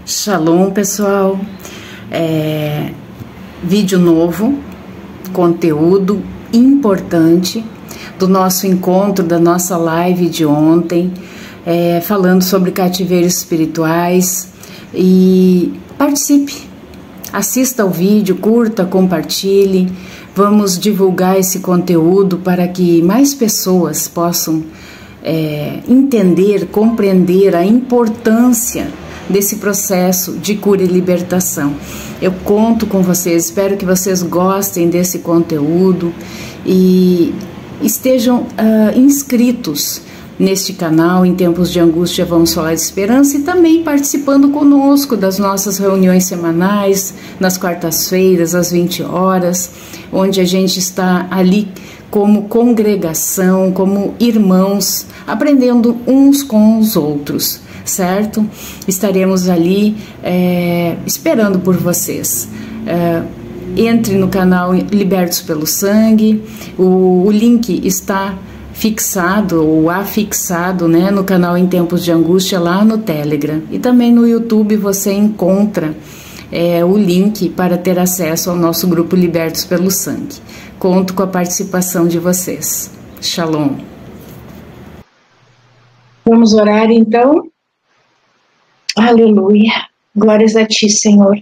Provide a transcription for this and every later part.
Shalom, pessoal. Vídeo novo, conteúdo importante do nosso encontro, da nossa live de ontem, falando sobre cativeiros espirituais. E participe, assista ao vídeo, curta, compartilhe. Vamos divulgar esse conteúdo para que mais pessoas possam entender, compreender a importância desse processo de cura e libertação. Eu conto com vocês, espero que vocês gostem desse conteúdo e estejam inscritos neste canal. Em tempos de angústia vamos falar de esperança, e também participando conosco das nossas reuniões semanais, nas quartas-feiras, às 20 horas, onde a gente está ali como congregação, como irmãos, aprendendo uns com os outros, certo? Estaremos ali esperando por vocês. Entre no canal Libertos pelo Sangue, o link está fixado ou afixado, né, no canal Em Tempos de Angústia, lá no Telegram. E também no YouTube você encontra o link para ter acesso ao nosso grupo Libertos pelo Sangue. Conto com a participação de vocês. Shalom. Vamos orar então? Aleluia. Glórias a Ti, Senhor.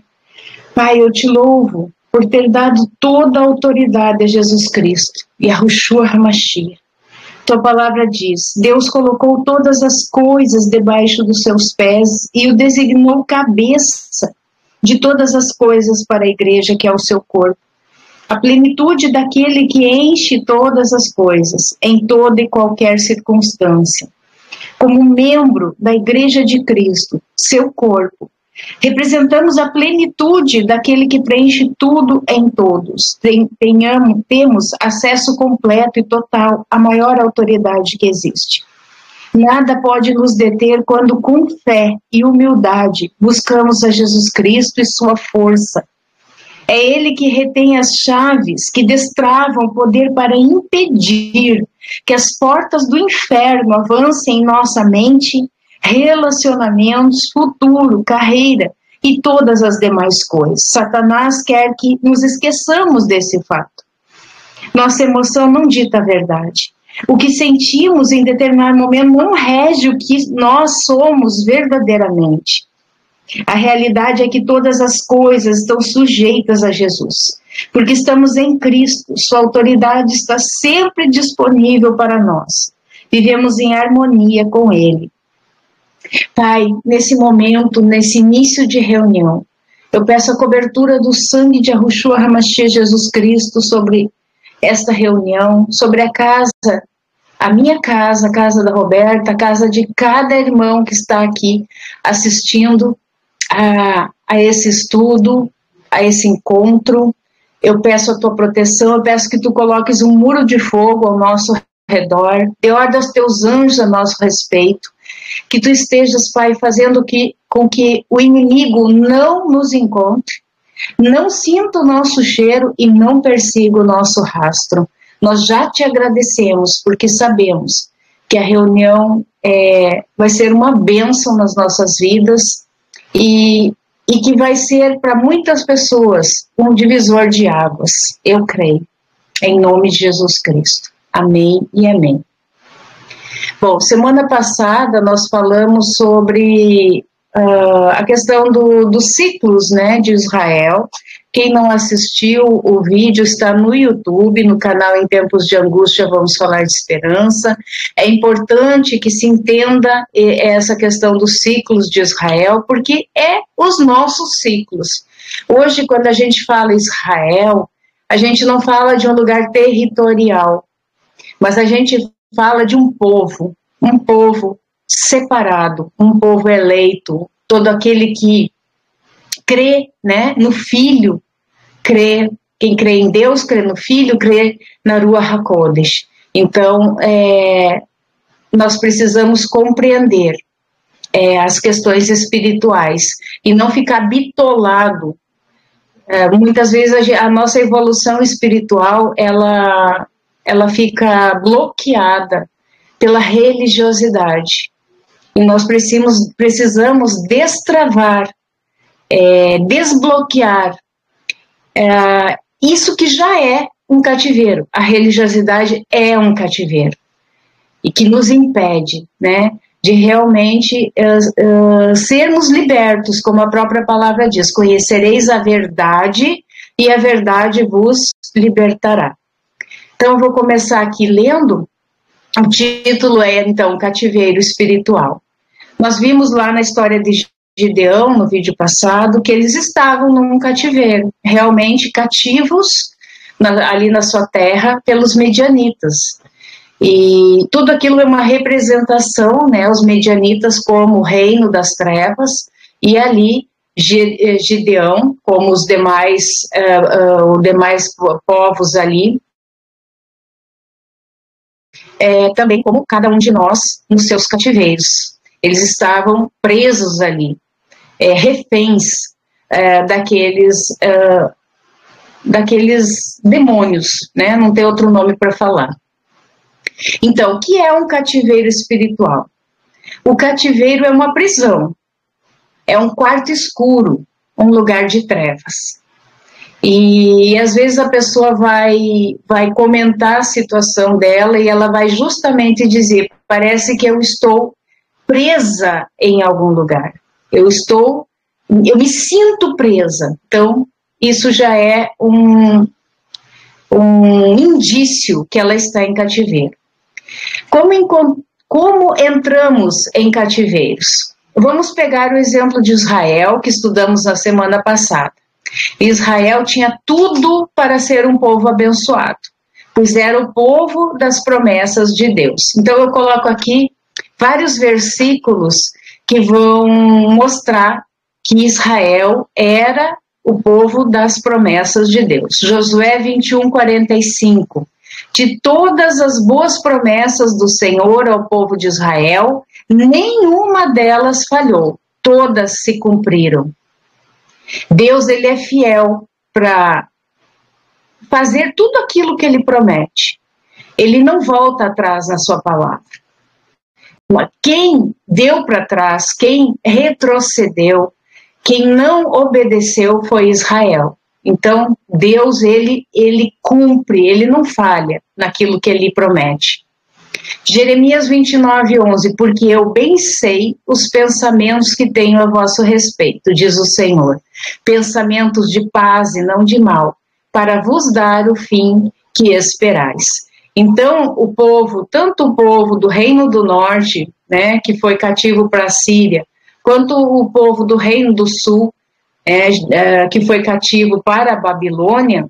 Pai, eu Te louvo por ter dado toda a autoridade a Jesus Cristo e a Yahushua HaMashiach. Tua palavra diz: Deus colocou todas as coisas debaixo dos seus pés e o designou cabeça de todas as coisas para a igreja, que é o seu corpo. A plenitude daquele que enche todas as coisas, em toda e qualquer circunstância. Como membro da Igreja de Cristo, seu corpo, representamos a plenitude daquele que preenche tudo em todos. Temos acesso completo e total à maior autoridade que existe. Nada pode nos deter quando, com fé e humildade, buscamos a Jesus Cristo e sua força. É Ele que retém as chaves que destravam o poder para impedir que as portas do inferno avancem em nossa mente, relacionamentos, futuro, carreira e todas as demais coisas. Satanás quer que nos esqueçamos desse fato. Nossa emoção não dita a verdade. O que sentimos em determinado momento não rege o que nós somos verdadeiramente. A realidade é que todas as coisas estão sujeitas a Jesus, porque estamos em Cristo, sua autoridade está sempre disponível para nós. Vivemos em harmonia com Ele. Pai, nesse momento, nesse início de reunião, eu peço a cobertura do sangue de Yahushua HaMashiach Jesus Cristo sobre esta reunião, sobre a casa, a minha casa, a casa da Roberta, a casa de cada irmão que está aqui assistindo a esse estudo, a esse encontro. Eu peço a tua proteção, eu peço que tu coloques um muro de fogo ao nosso redor, dê ordem aos teus anjos a nosso respeito, que tu estejas, Pai, fazendo com que o inimigo não nos encontre, não sinta o nosso cheiro e não persiga o nosso rastro. Nós já te agradecemos, porque sabemos que a reunião vai ser uma bênção nas nossas vidas, e que vai ser para muitas pessoas um divisor de águas. Eu creio, em nome de Jesus Cristo. Amém e amém. Bom, semana passada nós falamos sobre a questão dos ciclos, né, de Israel. Quem não assistiu, o vídeo está no YouTube, no canal Em Tempos de Angústia Vamos Falar de Esperança. É importante que se entenda essa questão dos ciclos de Israel, porque é os nossos ciclos. Hoje, quando a gente fala Israel, a gente não fala de um lugar territorial, mas a gente fala de um povo separado, um povo eleito, todo aquele que crê, né, no Filho, quem crê em Deus, crê no Filho, crê na Ruach HaKodesh. Então, nós precisamos compreender as questões espirituais e não ficar bitolado. Muitas vezes a nossa evolução espiritual, ela fica bloqueada pela religiosidade. E nós precisamos destravar desbloquear isso que já é um cativeiro. A religiosidade é um cativeiro e que nos impede, né, de realmente sermos libertos, como a própria palavra diz: conhecereis a verdade e a verdade vos libertará. Então eu vou começar aqui lendo. O título é, então, Cativeiro Espiritual. Nós vimos lá na história de Gideão, no vídeo passado, que eles estavam num cativeiro, realmente cativos ali na sua terra pelos medianitas. E tudo aquilo é uma representação, né, os medianitas como o reino das trevas, e ali Gideão, como os demais povos ali, também como cada um de nós nos seus cativeiros. Eles estavam presos ali, reféns daqueles demônios, né? Não tem outro nome para falar. Então, o que é um cativeiro espiritual? O cativeiro é uma prisão, é um quarto escuro, um lugar de trevas. E às vezes a pessoa vai comentar a situação dela e ela vai justamente dizer: parece que eu estou presa em algum lugar, eu me sinto presa. Então isso já é um indício que ela está em cativeiro. Como entramos em cativeiros? Vamos pegar o exemplo de Israel, que estudamos na semana passada. Israel tinha tudo para ser um povo abençoado, pois era o povo das promessas de Deus. Então eu coloco aqui vários versículos que vão mostrar que Israel era o povo das promessas de Deus. Josué 21:45. De todas as boas promessas do Senhor ao povo de Israel, nenhuma delas falhou, todas se cumpriram. Deus, ele é fiel para fazer tudo aquilo que ele promete. Ele não volta atrás na sua palavra. Quem deu para trás, quem retrocedeu, quem não obedeceu foi Israel. Então, Deus, ele cumpre, ele não falha naquilo que ele promete. Jeremias 29:11, porque eu bem sei os pensamentos que tenho a vosso respeito, diz o Senhor, pensamentos de paz e não de mal, para vos dar o fim que esperais. Então, o povo, tanto o povo do Reino do Norte, né, que foi cativo para a Síria, quanto o povo do Reino do Sul, que foi cativo para a Babilônia,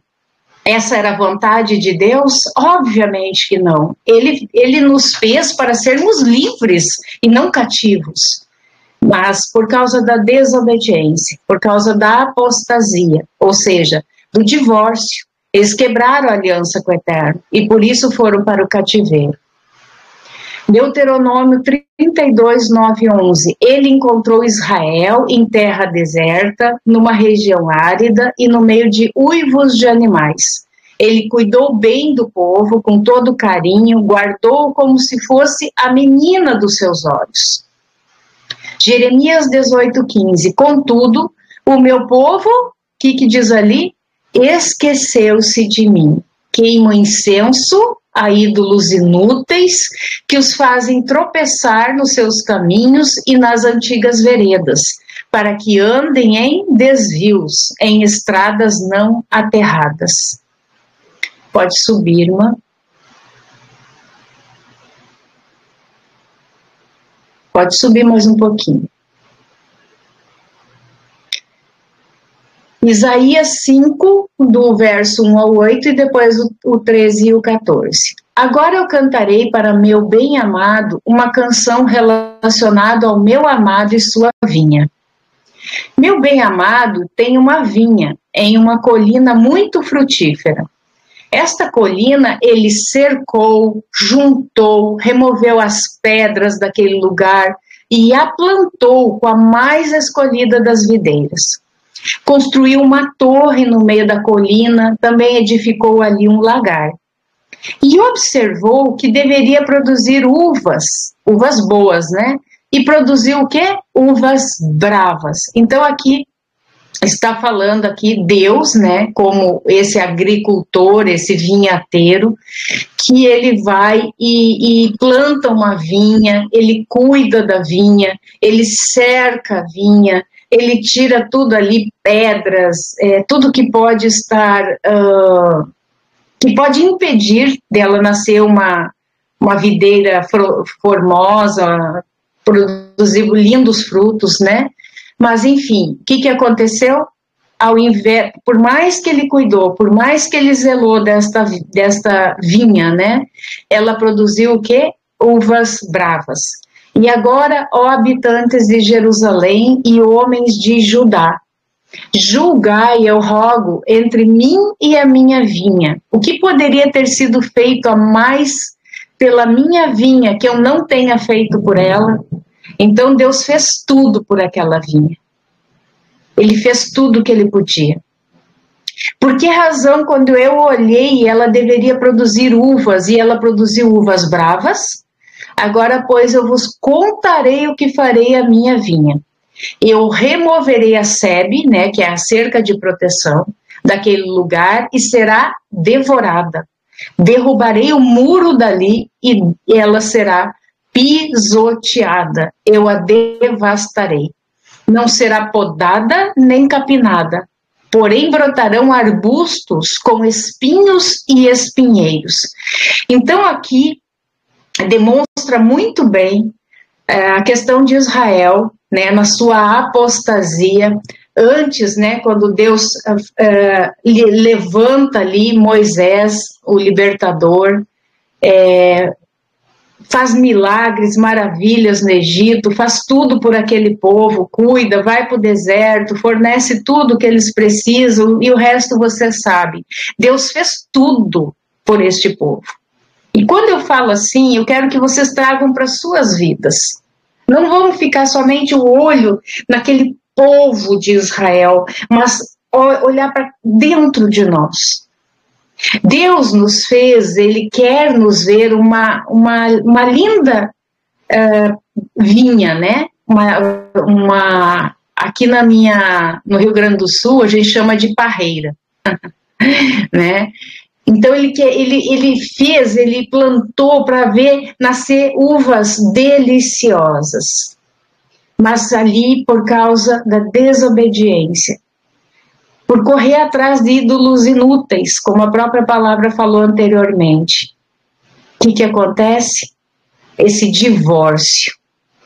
essa era a vontade de Deus? Obviamente que não. Ele nos fez para sermos livres e não cativos. Mas por causa da desobediência, por causa da apostasia, ou seja, do divórcio, eles quebraram a aliança com o Eterno e por isso foram para o cativeiro. Deuteronômio 32:9-11. Ele encontrou Israel em terra deserta, numa região árida e no meio de uivos de animais. Ele cuidou bem do povo com todo carinho, guardou como se fosse a menina dos seus olhos. Jeremias 18:15. Contudo, o meu povo, o que diz ali? Esqueceu-se de mim. Queimam incenso a ídolos inúteis que os fazem tropeçar nos seus caminhos e nas antigas veredas, para que andem em desvios, em estradas não aterradas. Pode subir, irmã. Pode subir mais um pouquinho. Isaías 5, do verso 1 ao 8, e depois o 13 e o 14. Agora eu cantarei para meu bem-amado uma canção relacionada ao meu amado e sua vinha. Meu bem-amado tem uma vinha em uma colina muito frutífera. Esta colina ele cercou, juntou, removeu as pedras daquele lugar e a plantou com a mais escolhida das videiras. Construiu uma torre no meio da colina, também edificou ali um lagar. E observou que deveria produzir uvas boas, né? E produziu o quê? Uvas bravas. Então aqui está falando aqui Deus, né, como esse agricultor, esse vinhateiro, que ele vai e planta uma vinha, ele cuida da vinha, ele cerca a vinha, ele tira tudo ali, pedras, tudo que pode estar, que pode impedir dela nascer uma videira formosa, produzir lindos frutos, né? Mas, enfim, o que aconteceu? Ao invés, por mais que ele cuidou, por mais que ele zelou desta vinha, né? Ela produziu o quê? Uvas bravas. E agora, ó habitantes de Jerusalém e homens de Judá, julgai, eu rogo, entre mim e a minha vinha. O que poderia ter sido feito a mais pela minha vinha que eu não tenha feito por ela? Então Deus fez tudo por aquela vinha. Ele fez tudo o que ele podia. Por que razão, quando eu olhei, ela deveria produzir uvas e ela produziu uvas bravas? Agora, pois, eu vos contarei o que farei à minha vinha. Eu removerei a sebe, né, que é a cerca de proteção, daquele lugar e será devorada. Derrubarei o muro dali e ela será pisoteada, eu a devastarei. Não será podada nem capinada, porém brotarão arbustos com espinhos e espinheiros. Então aqui demonstra muito bem a questão de Israel, né, na sua apostasia, antes, né, quando Deus levanta ali Moisés, o libertador, faz milagres, maravilhas no Egito, faz tudo por aquele povo, cuida, vai para o deserto, fornece tudo que eles precisam e o resto você sabe. Deus fez tudo por este povo. E quando eu falo assim, eu quero que vocês tragam para suas vidas. Não vamos ficar somente o olho naquele povo de Israel, mas olhar para dentro de nós. Deus nos fez, Ele quer nos ver uma linda vinha, né? Aqui no Rio Grande do Sul a gente chama de parreira, né? Então ele plantou para ver nascer uvas deliciosas, mas ali por causa da desobediência, por correr atrás de ídolos inúteis, como a própria palavra falou anteriormente. O que acontece? Esse divórcio,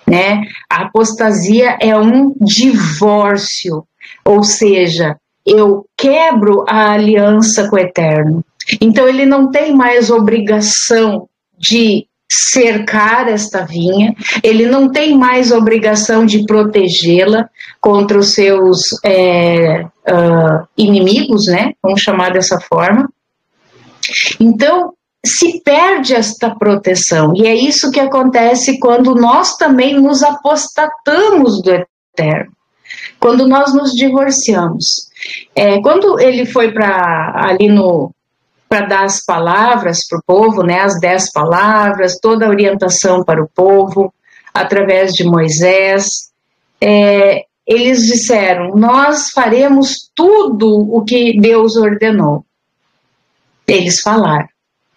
né? A apostasia é um divórcio, ou seja, eu quebro a aliança com o Eterno. Então ele não tem mais obrigação de cercar esta vinha, ele não tem mais obrigação de protegê-la contra os seus inimigos, né? Vamos chamar dessa forma. Então se perde esta proteção, e é isso que acontece quando nós também nos apostatamos do Eterno, quando nós nos divorciamos. Quando ele foi para dar as palavras para o povo, né, as 10 palavras, toda a orientação para o povo, através de Moisés, eles disseram, nós faremos tudo o que Deus ordenou. Eles falaram.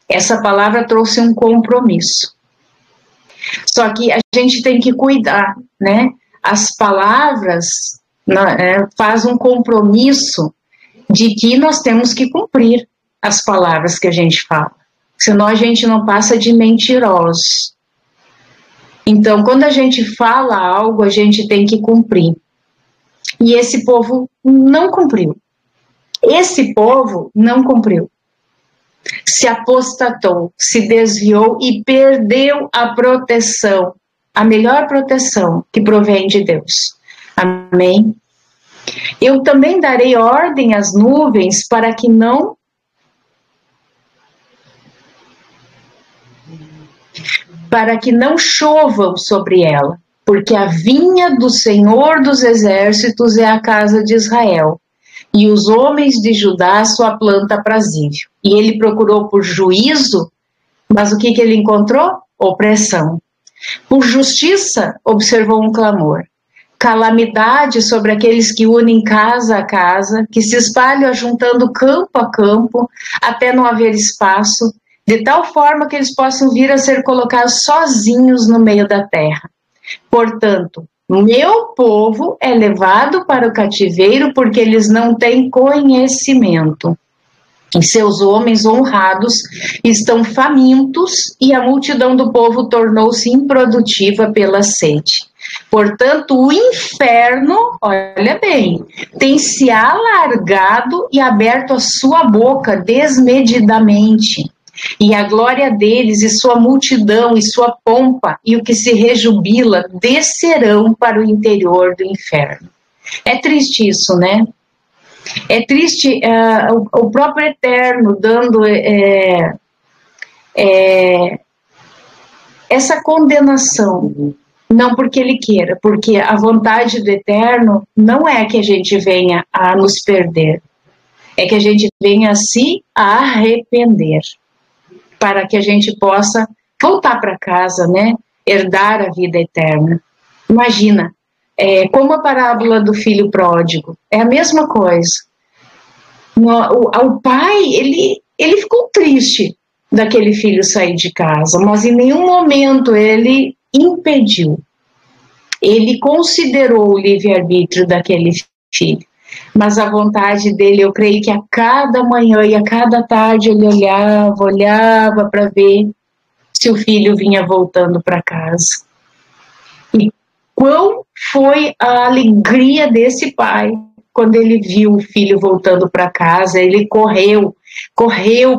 Essa palavra trouxe um compromisso. Só que a gente tem que cuidar, né? As palavras faz um compromisso de que nós temos que cumprir as palavras que a gente fala, senão a gente não passa de mentirosos. Então, quando a gente fala algo, a gente tem que cumprir. E esse povo não cumpriu. Esse povo não cumpriu. Se apostatou, se desviou e perdeu a proteção, a melhor proteção que provém de Deus. Amém? Eu também darei ordem às nuvens para que não chovam sobre ela, porque a vinha do Senhor dos Exércitos é a casa de Israel, e os homens de Judá sua planta aprazível. E ele procurou por juízo, mas o que ele encontrou? Opressão. Por justiça, observou um clamor. calamidade sobre aqueles que unem casa a casa, que se espalham juntando campo a campo, até não haver espaço, de tal forma que eles possam vir a ser colocados sozinhos no meio da terra. Portanto, meu povo é levado para o cativeiro porque eles não têm conhecimento. E seus homens honrados estão famintos e a multidão do povo tornou-se improdutiva pela sede. Portanto, o inferno, olha bem, tem se alargado e aberto a sua boca desmedidamente. E a glória deles e sua multidão e sua pompa e o que se rejubila descerão para o interior do inferno. É triste isso, né? É triste o próprio Eterno dando essa condenação. Não porque ele queira, porque a vontade do Eterno não é que a gente venha a nos perder, é que a gente venha a se arrepender, para que a gente possa voltar para casa, né? Herdar a vida eterna. Imagina, como a parábola do filho pródigo, é a mesma coisa. O pai, ele ficou triste daquele filho sair de casa, mas em nenhum momento ele impediu. Ele considerou o livre-arbítrio daquele filho, mas a vontade dele, eu creio que a cada manhã e a cada tarde ele olhava para ver se o filho vinha voltando para casa. E qual foi a alegria desse pai quando ele viu o filho voltando para casa? Ele correu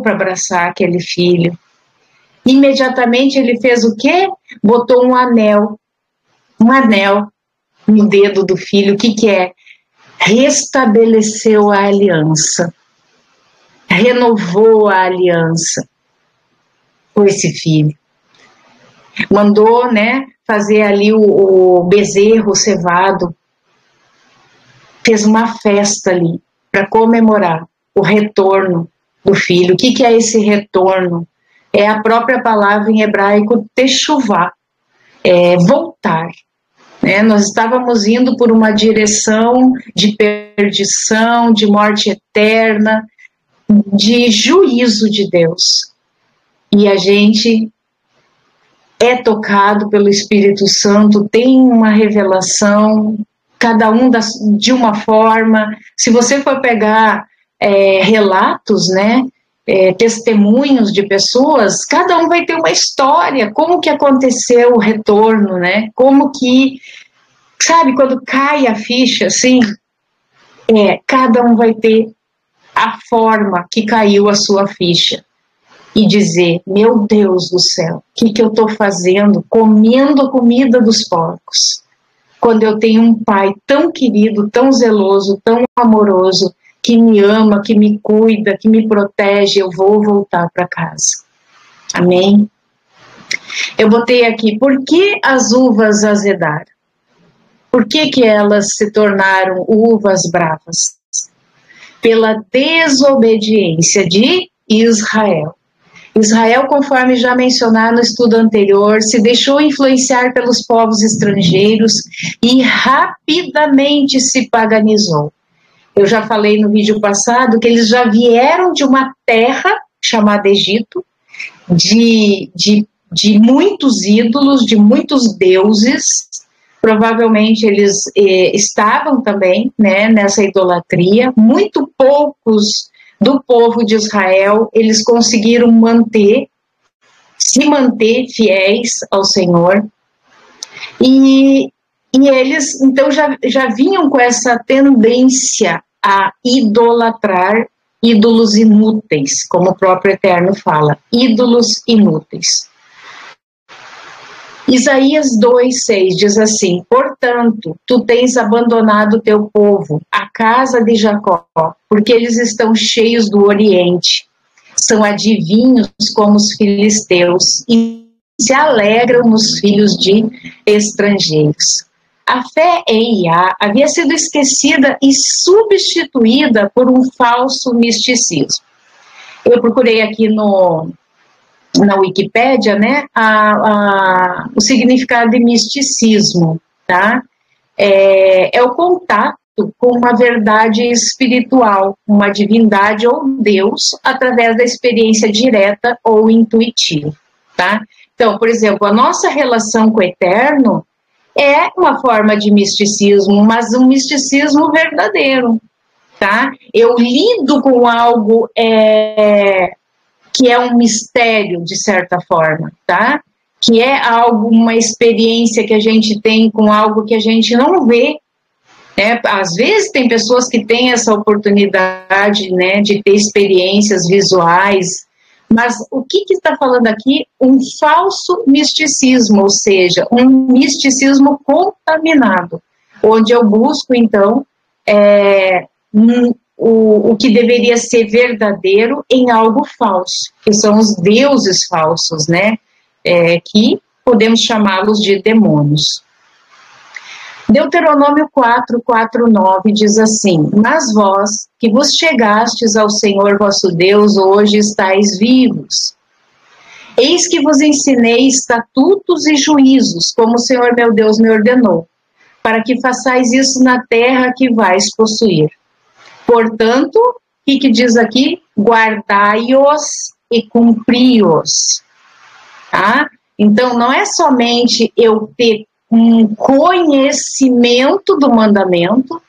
para abraçar aquele filho. Imediatamente ele fez o quê? Botou um anel no dedo do filho. O que é? Restabeleceu a aliança, renovou a aliança com esse filho. Mandou, né, fazer ali o bezerro cevado, fez uma festa ali para comemorar o retorno do filho. O que é esse retorno? É a própria palavra em hebraico techuvá, voltar. Nós estávamos indo por uma direção de perdição, de morte eterna, de juízo de Deus. E a gente é tocado pelo Espírito Santo, tem uma revelação, cada um de uma forma. Se você for pegar relatos, né, testemunhos de pessoas, cada um vai ter uma história, como que aconteceu o retorno, né? Como que, sabe, quando cai a ficha, assim, cada um vai ter a forma que caiu a sua ficha e dizer, meu Deus do céu, o que eu estou fazendo comendo a comida dos porcos, quando eu tenho um pai tão querido, tão zeloso, tão amoroso, que me ama, que me cuida, que me protege, eu vou voltar para casa. Amém? Eu botei aqui, por que as uvas azedaram? Por que elas se tornaram uvas bravas? Pela desobediência de Israel. Israel, conforme já mencionado no estudo anterior, se deixou influenciar pelos povos estrangeiros e rapidamente se paganizou. Eu já falei no vídeo passado que eles já vieram de uma terra chamada Egito, de muitos ídolos, de muitos deuses. Provavelmente eles estavam também, né, nessa idolatria. Muito poucos do povo de Israel, eles conseguiram se manter fiéis ao Senhor. E eles, então, já vinham com essa tendência a idolatrar ídolos inúteis, como o próprio Eterno fala, ídolos inúteis. Isaías 2:6 diz assim, portanto, tu tens abandonado o teu povo, a casa de Jacó, porque eles estão cheios do Oriente, são adivinhos como os filisteus e se alegram nos filhos de estrangeiros. A fé em Iá havia sido esquecida e substituída por um falso misticismo. Eu procurei aqui na Wikipédia, né, o significado de misticismo, tá? é o contato com uma verdade espiritual, uma divindade ou Deus, através da experiência direta ou intuitiva, tá? Então, por exemplo, a nossa relação com o Eterno é uma forma de misticismo, mas um misticismo verdadeiro, tá? Eu lido com algo que é um mistério, de certa forma, tá? Que é algo, uma experiência que a gente tem com algo que a gente não vê, né? Às vezes tem pessoas que têm essa oportunidade, né, de ter experiências visuais, mas o que está falando aqui? Um falso misticismo, ou seja, um misticismo contaminado, onde eu busco, então, o que deveria ser verdadeiro em algo falso, que são os deuses falsos, né? Que podemos chamá-los de demônios. Deuteronômio 4:9 diz assim: mas vós, que vos chegastes ao Senhor vosso Deus, hoje estáis vivos. Eis que vos ensinei estatutos e juízos, como o Senhor meu Deus me ordenou, para que façais isso na terra que vais possuir. Portanto, o que diz aqui? Guardai-os e cumpri-os. Tá? Então, não é somente eu ter um conhecimento do mandamento,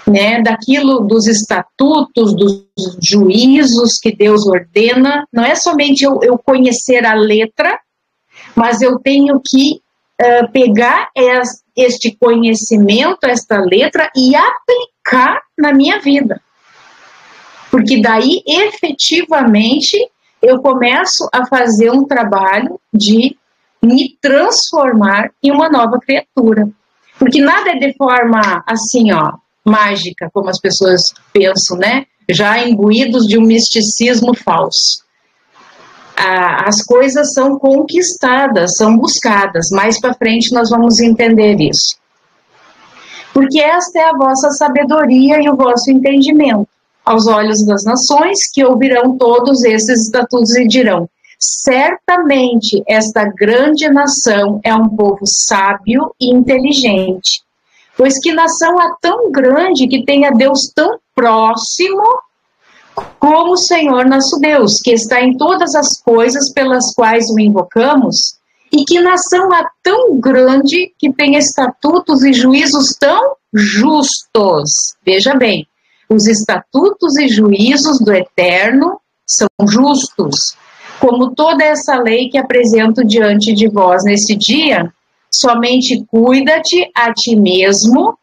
né, daquilo, dos estatutos, dos juízos que Deus ordena, não é somente eu conhecer a letra, mas eu tenho que pegar este conhecimento, esta letra, e aplicar na minha vida. Porque daí, efetivamente, eu começo a fazer um trabalho de me transformar em uma nova criatura. Porque nada é de forma assim, ó, mágica, como as pessoas pensam, né? Já imbuídos de um misticismo falso. As coisas são conquistadas, são buscadas. Mais para frente nós vamos entender isso. Porque esta é a vossa sabedoria e o vosso entendimento. Aos olhos das nações, que ouvirão todos esses estatutos e dirão: certamente esta grande nação é um povo sábio e inteligente. Pois que nação há tão grande que tenha Deus tão próximo como o Senhor nosso Deus, que está em todas as coisas pelas quais o invocamos? E que nação há tão grande que tenha estatutos e juízos tão justos? Veja bem, os estatutos e juízos do Eterno são justos. Como toda essa lei que apresento diante de vós nesse dia, somente cuida-te a ti mesmo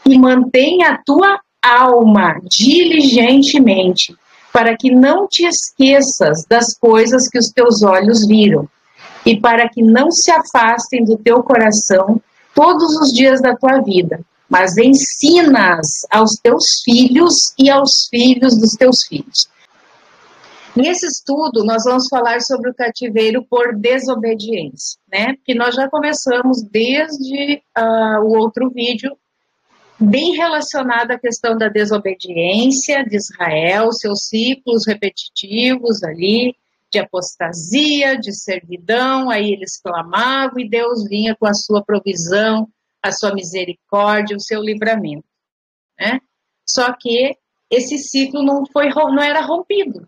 e mantenha a tua alma diligentemente, para que não te esqueças das coisas que os teus olhos viram, e para que não se afastem do teu coração todos os dias da tua vida, mas ensina-as aos teus filhos e aos filhos dos teus filhos. Nesse estudo, nós vamos falar sobre o cativeiro por desobediência, né? Que nós já começamos desde o outro vídeo, bem relacionado à questão da desobediência de Israel, seus ciclos repetitivos ali, de apostasia, de servidão, aí eles clamavam e Deus vinha com a sua provisão, a sua misericórdia, o seu livramento, né? Só que esse ciclo não era rompido.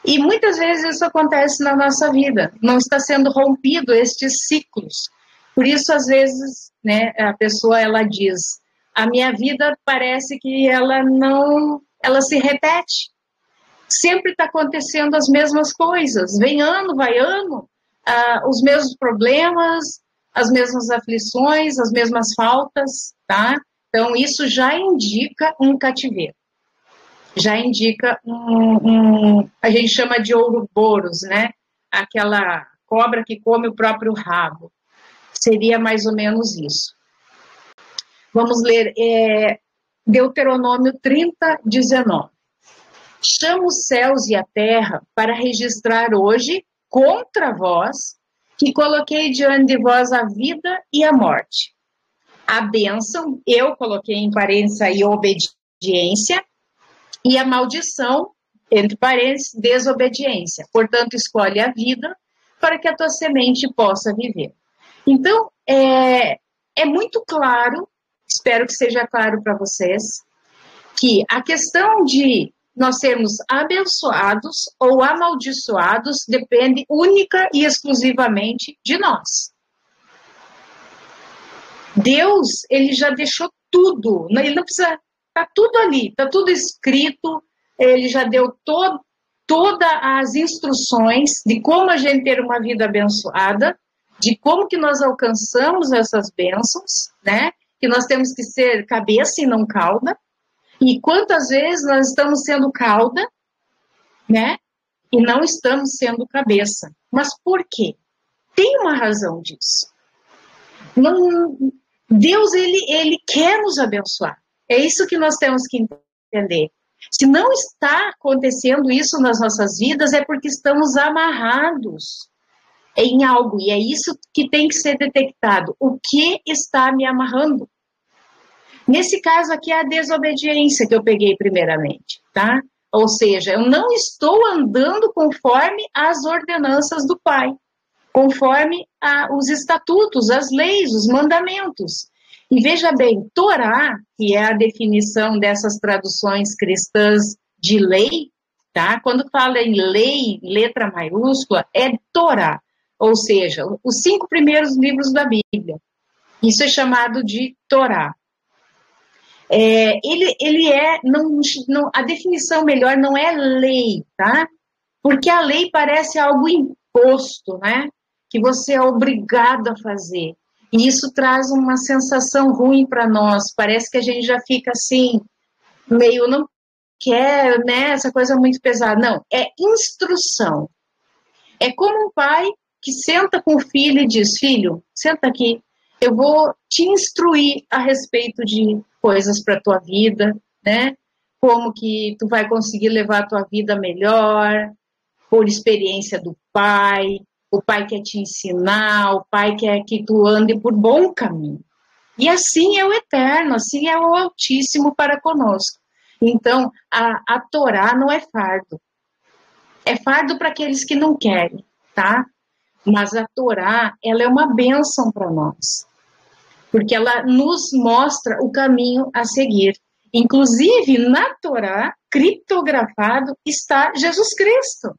E muitas vezes isso acontece na nossa vida, não está sendo rompido estes ciclos. Por isso, às vezes, né, a pessoa ela diz: a minha vida parece que ela se repete. Sempre está acontecendo as mesmas coisas. Vem ano, vai ano, os mesmos problemas, as mesmas aflições, as mesmas faltas, tá? Então, isso já indica um cativeiro. Já indica a gente chama de ouroboros, né? Aquela cobra que come o próprio rabo. Seria mais ou menos isso. Vamos ler Deuteronômio 30:19. Chamo os céus e a terra para registrar hoje contra vós, que coloquei diante de vós a vida e a morte. A bênção, eu coloquei em parênteses aí obediência, e a maldição, entre parênteses, desobediência. Portanto, escolhe a vida para que a tua semente possa viver. Então, é muito claro espero que seja claro para vocês, que a questão de nós sermos abençoados ou amaldiçoados depende única e exclusivamente de nós. Deus, ele já deixou tudo, ele não precisa, tá tudo ali, tá tudo escrito, ele já deu todas as instruções de como a gente ter uma vida abençoada, de como que nós alcançamos essas bênçãos, né? Que nós temos que ser cabeça e não cauda. E quantas vezes nós estamos sendo cauda, né? E não estamos sendo cabeça. Mas por quê? Tem uma razão disso. Não, Deus, ele quer nos abençoar. É isso que nós temos que entender. Se não está acontecendo isso nas nossas vidas, é porque estamos amarrados em algo. E é isso que tem que ser detectado. O que está me amarrando? Nesse caso aqui é a desobediência que eu peguei primeiramente, tá? Ou seja, eu não estou andando conforme as ordenanças do Pai, conforme os estatutos, as leis, os mandamentos. E veja bem, Torá, que é a definição dessas traduções cristãs de lei, tá? Quando fala em lei, letra maiúscula, é Torá, ou seja, os 5 primeiros livros da Bíblia. Isso é chamado de Torá. Ele é, a definição melhor não é lei, tá? Porque a lei parece algo imposto, né? Que você é obrigado a fazer. E isso traz uma sensação ruim para nós. Parece que a gente já fica assim, meio não quer, né? Essa coisa muito pesada. Não, é instrução. É como um pai que senta com o filho e diz: filho, senta aqui, eu vou te instruir a respeito de coisas para a tua vida, né? Como que tu vai conseguir levar a tua vida melhor, por experiência do pai. O pai quer te ensinar, o pai quer que tu ande por bom caminho. E assim é o Eterno, assim é o Altíssimo para conosco. Então, a Torá não é fardo. É fardo para aqueles que não querem, tá? Mas a Torá, ela é uma bênção para nós. Porque ela nos mostra o caminho a seguir. Inclusive, na Torá, criptografado, está Jesus Cristo.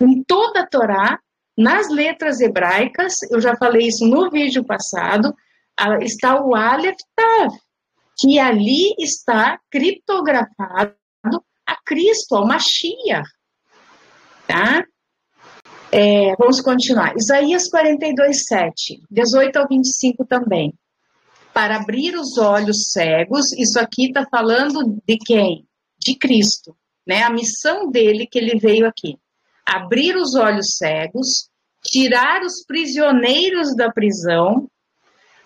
Em toda a Torá, nas letras hebraicas, eu já falei isso no vídeo passado, está o Aleph Tav, que ali está criptografado a Cristo, ao Mashiach. Tá? Vamos continuar. Isaías 42, 7, 18 ao 25 também. Para abrir os olhos cegos, isso aqui está falando de quem? De Cristo, né? A missão dele que ele veio aqui. Abrir os olhos cegos, tirar os prisioneiros da prisão,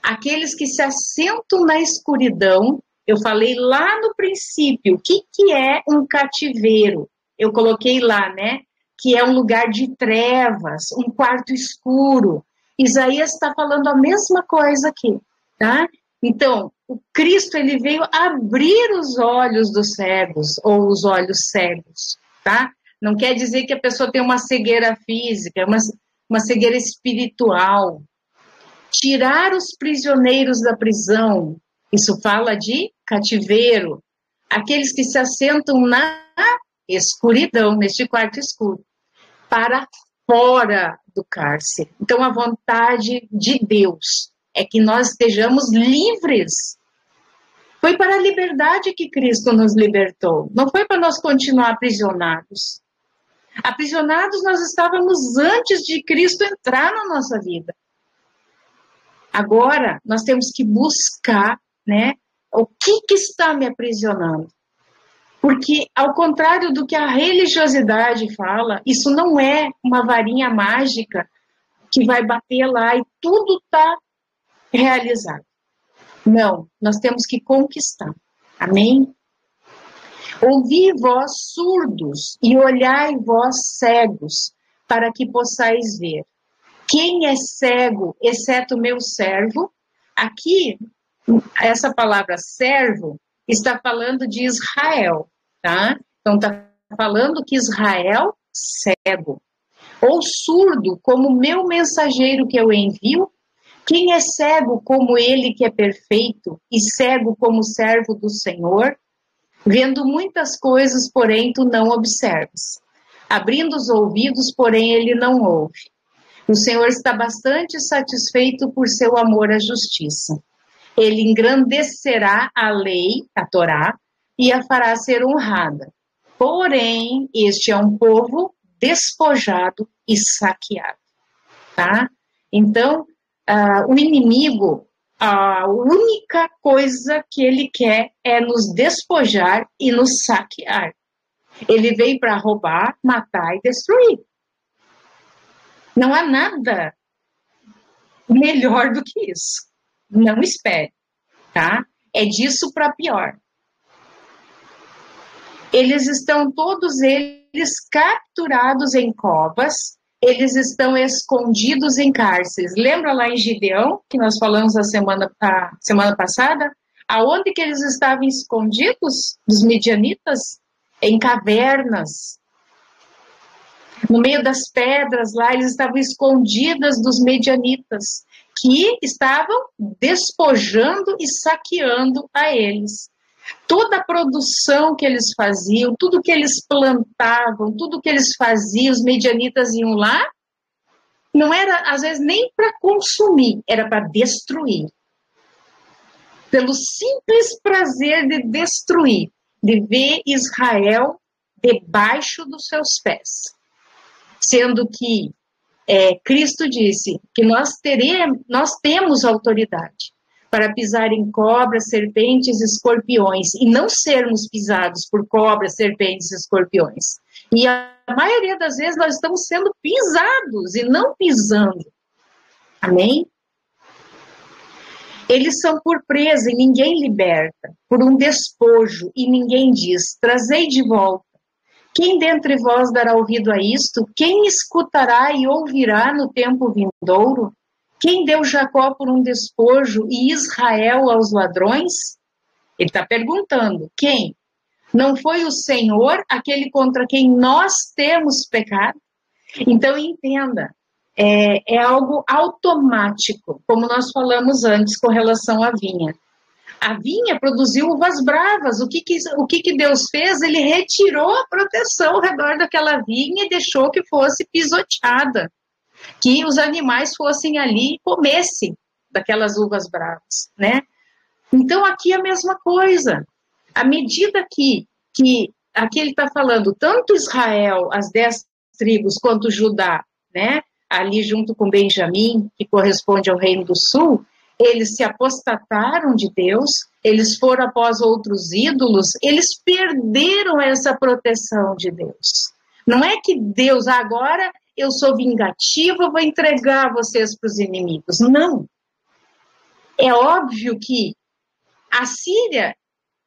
aqueles que se assentam na escuridão. Eu falei lá no princípio, o que é um cativeiro? Eu coloquei lá, né? Que é um lugar de trevas, um quarto escuro. Isaías está falando a mesma coisa aqui, tá? Então, o Cristo, ele veio abrir os olhos dos cegos, ou os olhos cegos, tá? Não quer dizer que a pessoa tem uma cegueira física, uma cegueira espiritual. Tirar os prisioneiros da prisão, isso fala de cativeiro. Aqueles que se assentam na escuridão, neste quarto escuro, para fora do cárcere. Então, a vontade de Deus é que nós estejamos livres. Foi para a liberdade que Cristo nos libertou. Não foi para nós continuar aprisionados. Aprisionados nós estávamos antes de Cristo entrar na nossa vida. Agora, nós temos que buscar, né, o que está me aprisionando. Porque, ao contrário do que a religiosidade fala, isso não é uma varinha mágica que vai bater lá e tudo está realizado. Não, nós temos que conquistar. Amém? Ouvi vós surdos e olhai vós cegos, para que possais ver. Quem é cego, exceto o meu servo? Aqui, essa palavra servo está falando de Israel, tá? Então, está falando que Israel, cego. Ou surdo, como meu mensageiro que eu envio, Quem é cego como ele que é perfeito, e cego como servo do Senhor? Vendo muitas coisas, porém, tu não observas. Abrindo os ouvidos, porém, ele não ouve. O Senhor está bastante satisfeito por seu amor à justiça. Ele engrandecerá a lei, a Torá, e a fará ser honrada. Porém, este é um povo despojado e saqueado. Tá? Então, o inimigo, a única coisa que ele quer é nos despojar e nos saquear. Ele veio para roubar, matar e destruir. Não há nada melhor do que isso. Não espere, tá? É disso para pior. Eles estão todos eles capturados em covas, eles estão escondidos em cárceres. Lembra lá em Gideão, que nós falamos a semana passada? Aonde que eles estavam escondidos, dos midianitas? Em cavernas. No meio das pedras lá, eles estavam escondidos dos medianitas, que estavam despojando e saqueando a eles. Toda a produção que eles faziam, tudo que eles plantavam, tudo que eles faziam, os medianitas iam lá, não era, às vezes, nem para consumir, era para destruir. Pelo simples prazer de destruir, de ver Israel debaixo dos seus pés. Sendo que Cristo disse que nós temos autoridade para pisar em cobras, serpentes e escorpiões, e não sermos pisados por cobras, serpentes e escorpiões. E a maioria das vezes nós estamos sendo pisados e não pisando. Amém? Eles são por presa e ninguém liberta, por um despojo e ninguém diz, trazei de volta. Quem dentre vós dará ouvido a isto? Quem escutará e ouvirá no tempo vindouro? Quem deu Jacó por um despojo e Israel aos ladrões? Ele está perguntando, quem? Não foi o Senhor, aquele contra quem nós temos pecado? Então, entenda, é algo automático, como nós falamos antes com relação à vinha. A vinha produziu uvas bravas. O que Deus fez? Ele retirou a proteção ao redor daquela vinha e deixou que fosse pisoteada. Que os animais fossem ali e comessem daquelas uvas bravas, né? Então, aqui é a mesma coisa. À medida que aqui ele está falando, tanto Israel, as 10 tribos, quanto Judá, né? Ali junto com Benjamim, que corresponde ao Reino do Sul, eles se apostataram de Deus, eles foram após outros ídolos, eles perderam essa proteção de Deus. Não é que Deus, agora eu sou vingativo, eu vou entregar vocês para os inimigos. Não. É óbvio que a Síria,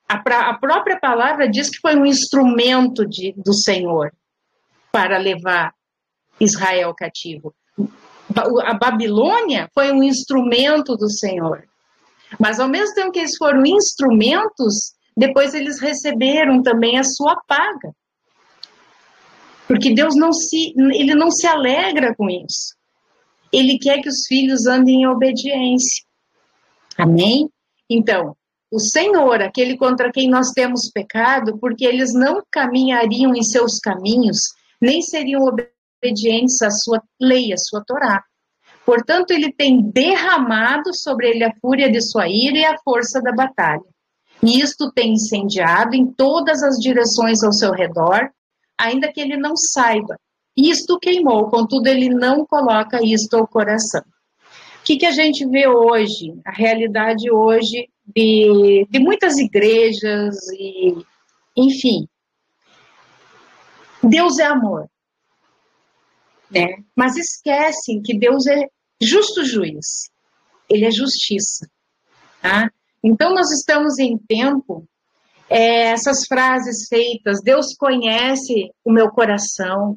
a própria palavra diz que foi um instrumento do Senhor para levar Israel cativo. A Babilônia foi um instrumento do Senhor. Mas ao mesmo tempo que eles foram instrumentos, depois eles receberam também a sua paga. Porque Deus ele não se alegra com isso. Ele quer que os filhos andem em obediência. Amém? Então, o Senhor, aquele contra quem nós temos pecado, porque eles não caminhariam em seus caminhos, nem seriam obedientes à sua lei, à sua Torá. Portanto, ele tem derramado sobre ele a fúria de sua ira e a força da batalha. E isto tem incendiado em todas as direções ao seu redor, ainda que ele não saiba. Isto queimou, contudo ele não coloca isto ao coração. O que a gente vê hoje, a realidade hoje de muitas igrejas, e, enfim, Deus é amor. Né? Mas esquecem que Deus é justo juiz, ele é justiça, tá? Então nós estamos em tempo, essas frases feitas, Deus conhece o meu coração.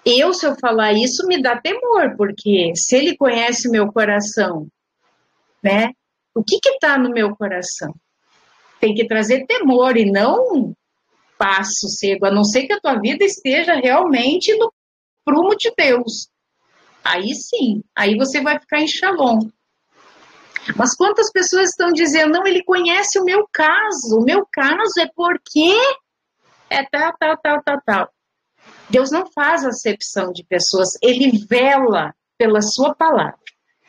Se eu falar isso, me dá temor, porque se ele conhece o meu coração, né? O que está no meu coração? Tem que trazer temor e não paz, sossego, a não ser que a tua vida esteja realmente no prumo de Deus. Aí sim, aí você vai ficar em Shalom. Mas quantas pessoas estão dizendo, não, ele conhece o meu caso é porque é tal, tal, tal, tal, tal. Deus não faz acepção de pessoas, ele vela pela sua palavra,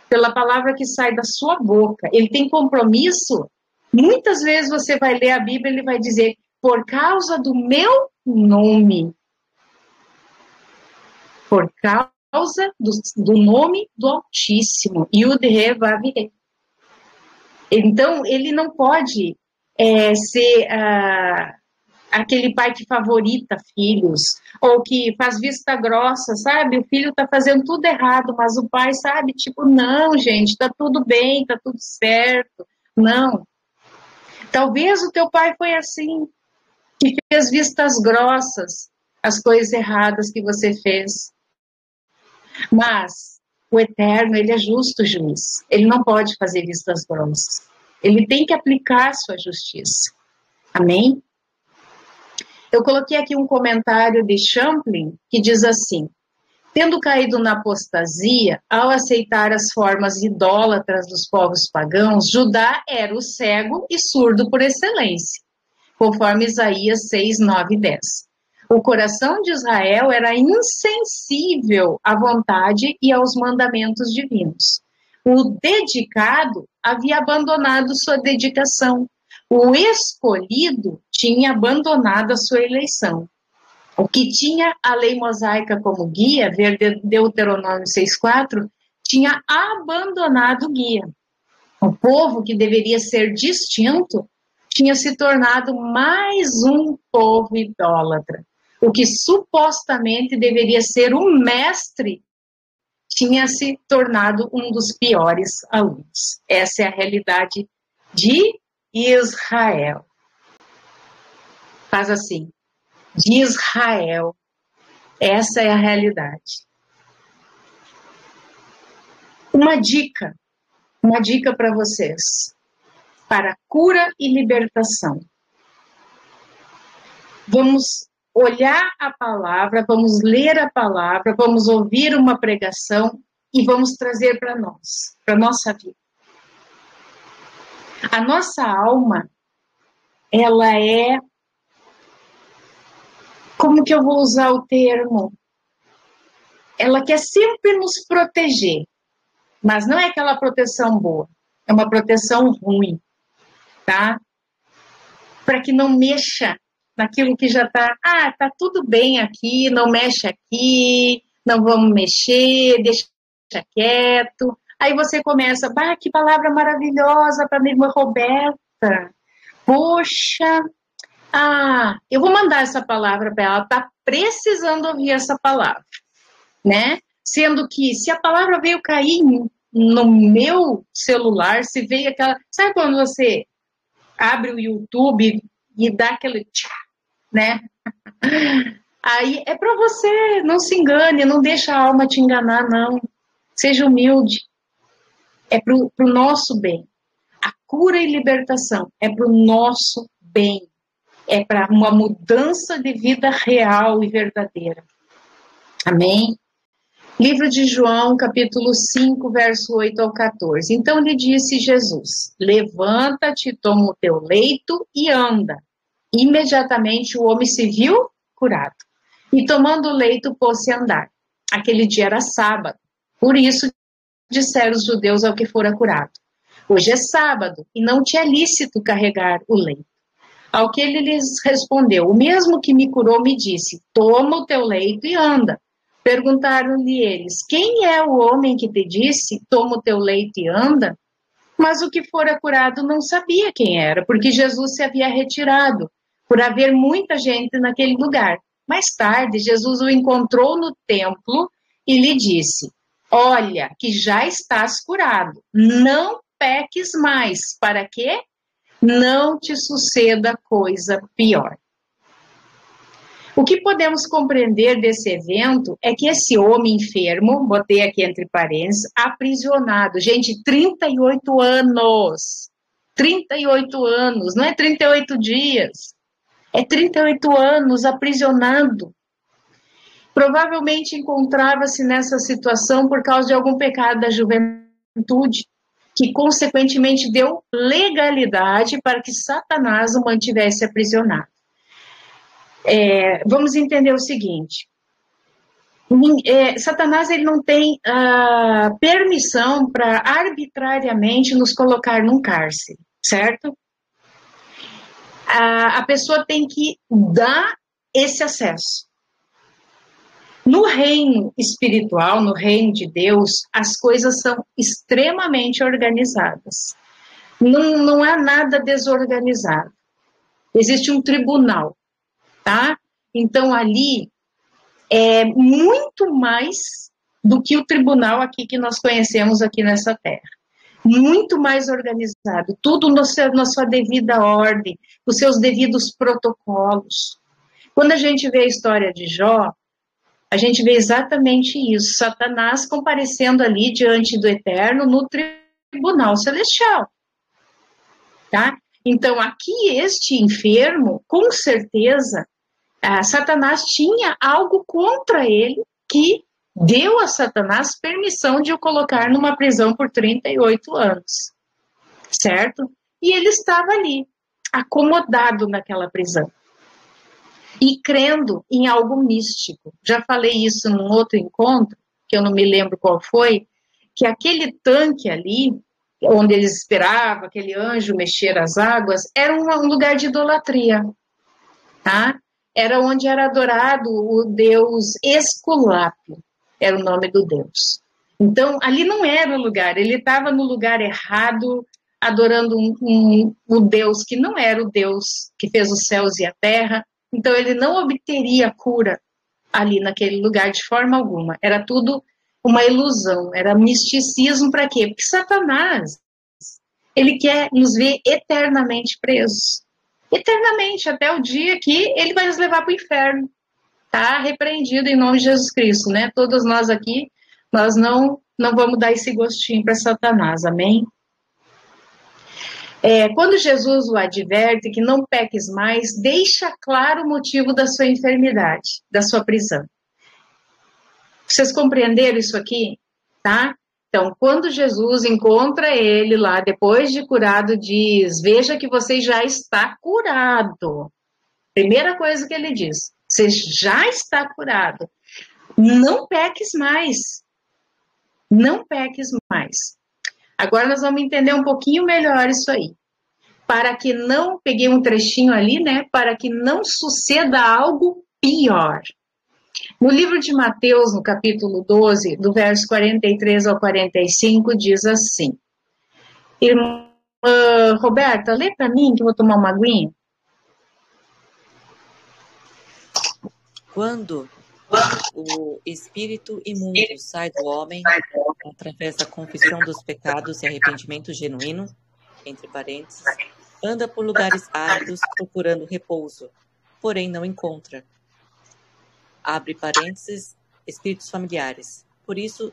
pela palavra que sai da sua boca. Ele tem compromisso. Muitas vezes você vai ler a Bíblia e ele vai dizer, por causa do meu nome. Por causa do nome do Altíssimo. Yud-He-Vav-He. Então, ele não pode ser aquele pai que favorita filhos, ou que faz vista grossa, sabe? O filho tá fazendo tudo errado, mas o pai sabe, tipo, não, gente, tá tudo bem, tá tudo certo. Não. Talvez o teu pai foi assim, que fez vistas grossas, as coisas erradas que você fez. Mas o Eterno, ele é justo juiz. Ele não pode fazer vistas grossas. Ele tem que aplicar sua justiça. Amém? Eu coloquei aqui um comentário de Champlin que diz assim: tendo caído na apostasia, ao aceitar as formas idólatras dos povos pagãos, Judá era o cego e surdo por excelência, conforme Isaías 6, 9 e 10. O coração de Israel era insensível à vontade e aos mandamentos divinos. O dedicado havia abandonado sua dedicação. O escolhido tinha abandonado a sua eleição. O que tinha a lei mosaica como guia, ver Deuteronômio 6,4, tinha abandonado o guia. O povo que deveria ser distinto tinha se tornado mais um povo idólatra. O que supostamente deveria ser um mestre tinha se tornado um dos piores alunos. Essa é a realidade de Israel. Faz assim, de Israel. Essa é a realidade. Uma dica para vocês, para cura e libertação. Vamos olhar a palavra, vamos ler a palavra, vamos ouvir uma pregação e vamos trazer para nós, para nossa vida. A nossa alma, ela é, como que eu vou usar o termo? Ela quer sempre nos proteger, mas não é aquela proteção boa, é uma proteção ruim, tá? Para que não mexa naquilo que já tá tudo bem aqui, não mexe aqui, não vamos mexer, deixa quieto. Aí você começa, que palavra maravilhosa para minha irmã Roberta. Poxa, eu vou mandar essa palavra para ela, tá precisando ouvir essa palavra, né? Sendo que se a palavra veio cair no meu celular, se veio aquela... Sabe quando você abre o YouTube e dá aquele tchá, né? Aí é para você, não se engane, não deixa a alma te enganar, não. Seja humilde. É pro nosso bem. A cura e libertação é pro nosso bem. É para uma mudança de vida real e verdadeira. Amém? Livro de João, capítulo 5, verso 8 ao 14. Então lhe disse Jesus: levanta-te, toma o teu leito e anda. Imediatamente o homem se viu curado. E tomando o leito, pôs-se a andar. Aquele dia era sábado. Por isso disseram os judeus ao que fora curado: hoje é sábado e não te é lícito carregar o leito. Ao que ele lhes respondeu: o mesmo que me curou me disse: toma o teu leito e anda. Perguntaram-lhe eles: quem é o homem que te disse: toma o teu leito e anda? Mas o que fora curado não sabia quem era, porque Jesus se havia retirado, por haver muita gente naquele lugar. Mais tarde, Jesus o encontrou no templo e lhe disse: olha, que já estás curado, não peques mais, para que não te suceda coisa pior. O que podemos compreender desse evento é que esse homem enfermo, botei aqui entre parênteses, aprisionado, gente, 38 anos, 38 anos, não é 38 dias, é 38 anos aprisionado. Provavelmente encontrava-se nessa situação por causa de algum pecado da juventude, que consequentemente deu legalidade para que Satanás o mantivesse aprisionado. Vamos entender o seguinte: Satanás ele não tem permissão para arbitrariamente nos colocar num cárcere, certo? A pessoa tem que dar esse acesso. No reino espiritual, no reino de Deus, as coisas são extremamente organizadas. Não há nada desorganizado. Existe um tribunal, tá? Então, ali é muito mais do que o tribunal aqui que nós conhecemos aqui nessa terra. Muito mais organizado, tudo na sua devida ordem, os seus devidos protocolos. Quando a gente vê a história de Jó, a gente vê exatamente isso, Satanás comparecendo ali diante do Eterno no tribunal celestial. Tá? Então, aqui este enfermo, com certeza, Satanás tinha algo contra ele que deu a Satanás permissão de o colocar numa prisão por 38 anos, certo? E ele estava ali, acomodado naquela prisão. E crendo em algo místico. Já falei isso num outro encontro, que eu não me lembro qual foi, que aquele tanque ali, onde eles esperavam aquele anjo mexer as águas, era um lugar de idolatria, tá? Era onde era adorado o deus Esculápio, era o nome do deus. Então, ali não era o lugar, ele estava no lugar errado, adorando um deus que não era o Deus que fez os céus e a terra. Então, ele não obteria cura ali naquele lugar de forma alguma. Era tudo uma ilusão, era misticismo para quê? Porque Satanás, ele quer nos ver eternamente presos. Eternamente, até o dia que ele vai nos levar para o inferno. Tá repreendido em nome de Jesus Cristo, né? Todos nós aqui, nós não vamos dar esse gostinho para Satanás, amém? Quando Jesus o adverte que não peques mais, deixa claro o motivo da sua enfermidade, da sua prisão. Vocês compreenderam isso aqui? Tá? Então, quando Jesus encontra ele lá, depois de curado, diz, veja que você já está curado. Primeira coisa que ele diz, você já está curado. Não peques mais. Não peques mais. Agora nós vamos entender um pouquinho melhor isso aí. Para que não, peguei um trechinho ali, né? Para que não suceda algo pior. No livro de Mateus, no capítulo 12, do verso 43 ao 45, diz assim. Irmã Roberta, lê para mim que eu vou tomar uma aguinha. Quando o espírito imundo sai do homem, através da confissão dos pecados e arrependimento genuíno, entre parênteses, anda por lugares áridos procurando repouso, porém não encontra. Abre parênteses, espíritos familiares. Por isso,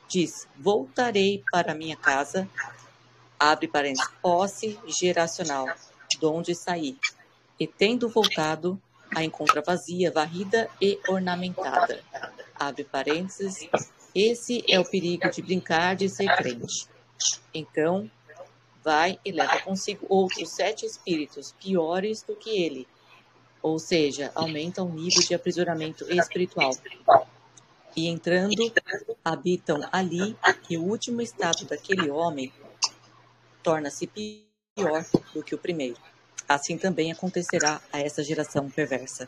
diz, voltarei para minha casa, abre parênteses, posse geracional, de onde saí. E tendo voltado, a encontra vazia, varrida e ornamentada. Abre parênteses, esse é o perigo de brincar de ser crente. Então, vai e leva consigo outros 7 espíritos piores do que ele, ou seja, aumenta o nível de aprisionamento espiritual. E entrando, habitam ali, e o último estado daquele homem torna-se pior do que o primeiro. Assim também acontecerá a essa geração perversa.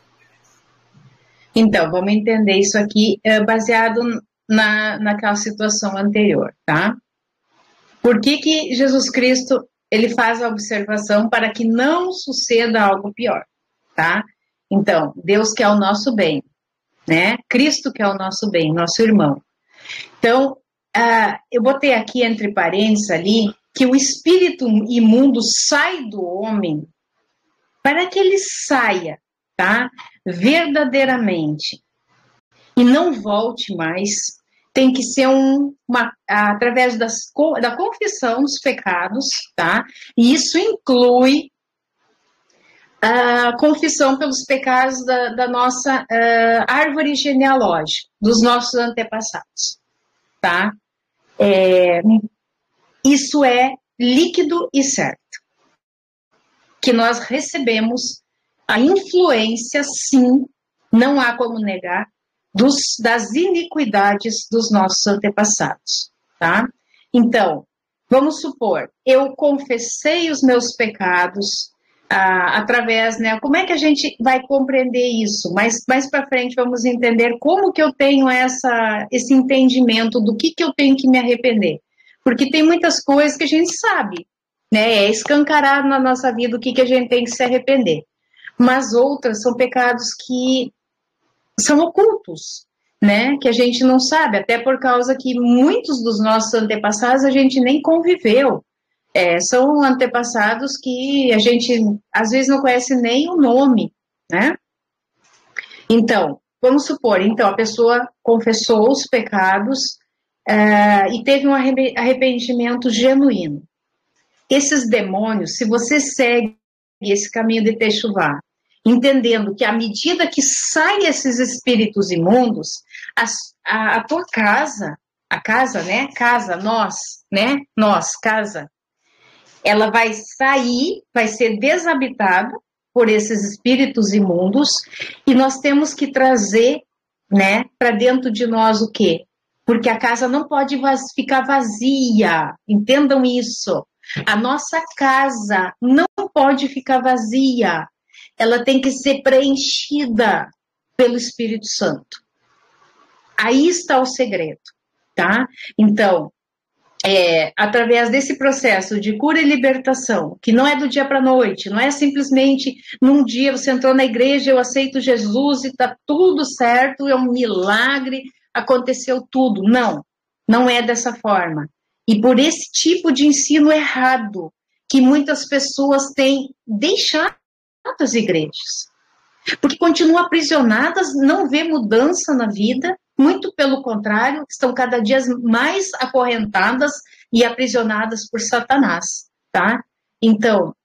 Então, vamos entender isso aqui baseado naquela situação anterior, tá? Por que Jesus Cristo ele faz a observação para que não suceda algo pior, tá? Então, Deus quer o nosso bem, né? Cristo quer o nosso bem, nosso irmão. Então, eu botei aqui entre parênteses ali que o espírito imundo sai do homem para que ele saia, tá? Verdadeiramente. E não volte mais. Tem que ser através da confissão dos pecados, tá? E isso inclui a confissão pelos pecados da nossa árvore genealógica, dos nossos antepassados, tá? Isso é líquido e certo. Que nós recebemos a influência, sim, não há como negar, das iniquidades dos nossos antepassados, tá? Então, vamos supor, eu confessei os meus pecados através, né? Como é que a gente vai compreender isso? Mais para frente vamos entender como que eu tenho esse entendimento do que eu tenho que me arrepender. Porque tem muitas coisas que a gente sabe, né? É escancarado na nossa vida o que a gente tem que se arrepender. Mas outras são pecados que são ocultos, né? Que a gente não sabe, até por causa que muitos dos nossos antepassados a gente nem conviveu. São antepassados que a gente às vezes não conhece nem o nome, né? Então, vamos supor, então a pessoa confessou os pecados e teve um arrependimento genuíno. Esses demônios, se você segue esse caminho de Techuvá, entendendo que à medida que saem esses espíritos imundos, a tua casa, a casa, né? Casa, nós, né? Nós, casa, ela vai sair, vai ser desabitada por esses espíritos imundos e nós temos que trazer, né, para dentro de nós o quê? Porque a casa não pode ficar vazia, entendam isso. A nossa casa não pode ficar vazia, ela tem que ser preenchida pelo Espírito Santo. Aí está o segredo, tá? Então, através desse processo de cura e libertação, que não é do dia para a noite, não é simplesmente num dia você entrou na igreja, eu aceito Jesus e está tudo certo, é um milagre, aconteceu tudo. Não, não é dessa forma. E por esse tipo de ensino errado que muitas pessoas têm deixado as igrejas. Porque continuam aprisionadas, não vê mudança na vida, muito pelo contrário, estão cada dia mais acorrentadas e aprisionadas por Satanás, tá? Então,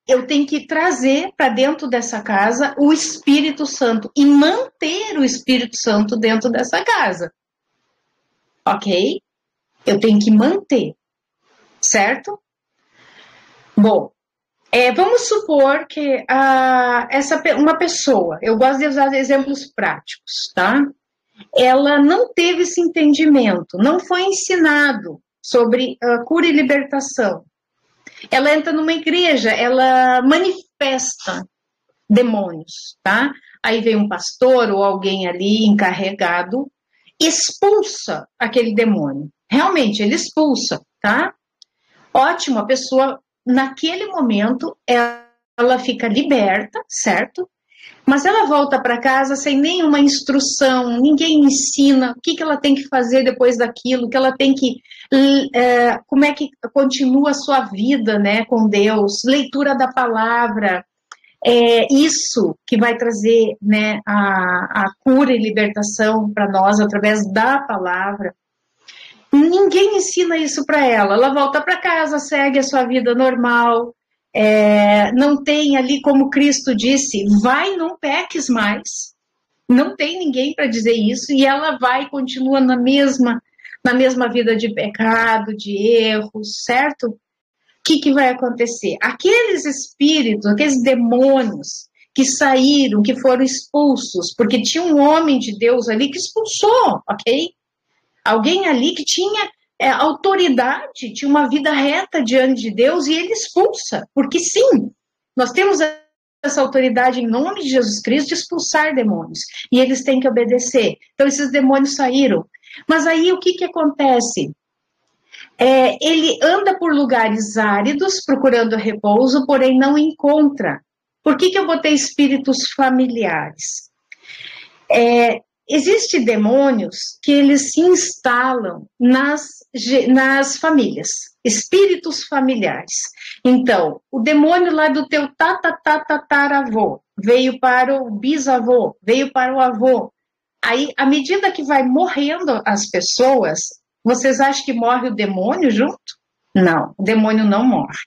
eu tenho que trazer para dentro dessa casa o Espírito Santo e manter o Espírito Santo dentro dessa casa. Ok? Eu tenho que manter, certo? Bom, vamos supor que uma pessoa, eu gosto de usar exemplos práticos, tá? Ela não teve esse entendimento, não foi ensinado sobre cura e libertação. Ela entra numa igreja, ela manifesta demônios, tá? Aí vem um pastor ou alguém ali encarregado, expulsa aquele demônio. Realmente, ele expulsa, tá? Ótimo, a pessoa, naquele momento, ela fica liberta, certo? Mas ela volta para casa sem nenhuma instrução, ninguém ensina o que ela tem que fazer depois daquilo, que ela tem que... como é que continua a sua vida, né, com Deus, leitura da palavra, isso que vai trazer, né, a cura e libertação para nós através da palavra. Ninguém ensina isso para ela. Ela volta para casa, segue a sua vida normal, não tem ali, como Cristo disse, vai, não peques mais. Não tem ninguém para dizer isso e ela vai e continua na mesma vida de pecado, de erros, certo? O que vai acontecer? Aqueles espíritos, aqueles demônios que saíram, que foram expulsos, porque tinha um homem de Deus ali que expulsou, ok? Alguém ali que tinha autoridade, tinha uma vida reta diante de Deus e ele expulsa, porque sim, nós temos essa autoridade em nome de Jesus Cristo de expulsar demônios e eles têm que obedecer. Então esses demônios saíram. Mas aí o que acontece? Ele anda por lugares áridos procurando repouso, porém não encontra. Por que eu botei espíritos familiares? Existem demônios que eles se instalam nas famílias, espíritos familiares. Então, o demônio lá do teu tataravô veio para o bisavô, veio para o avô. Aí, à medida que vai morrendo as pessoas, vocês acham que morre o demônio junto? Não, o demônio não morre.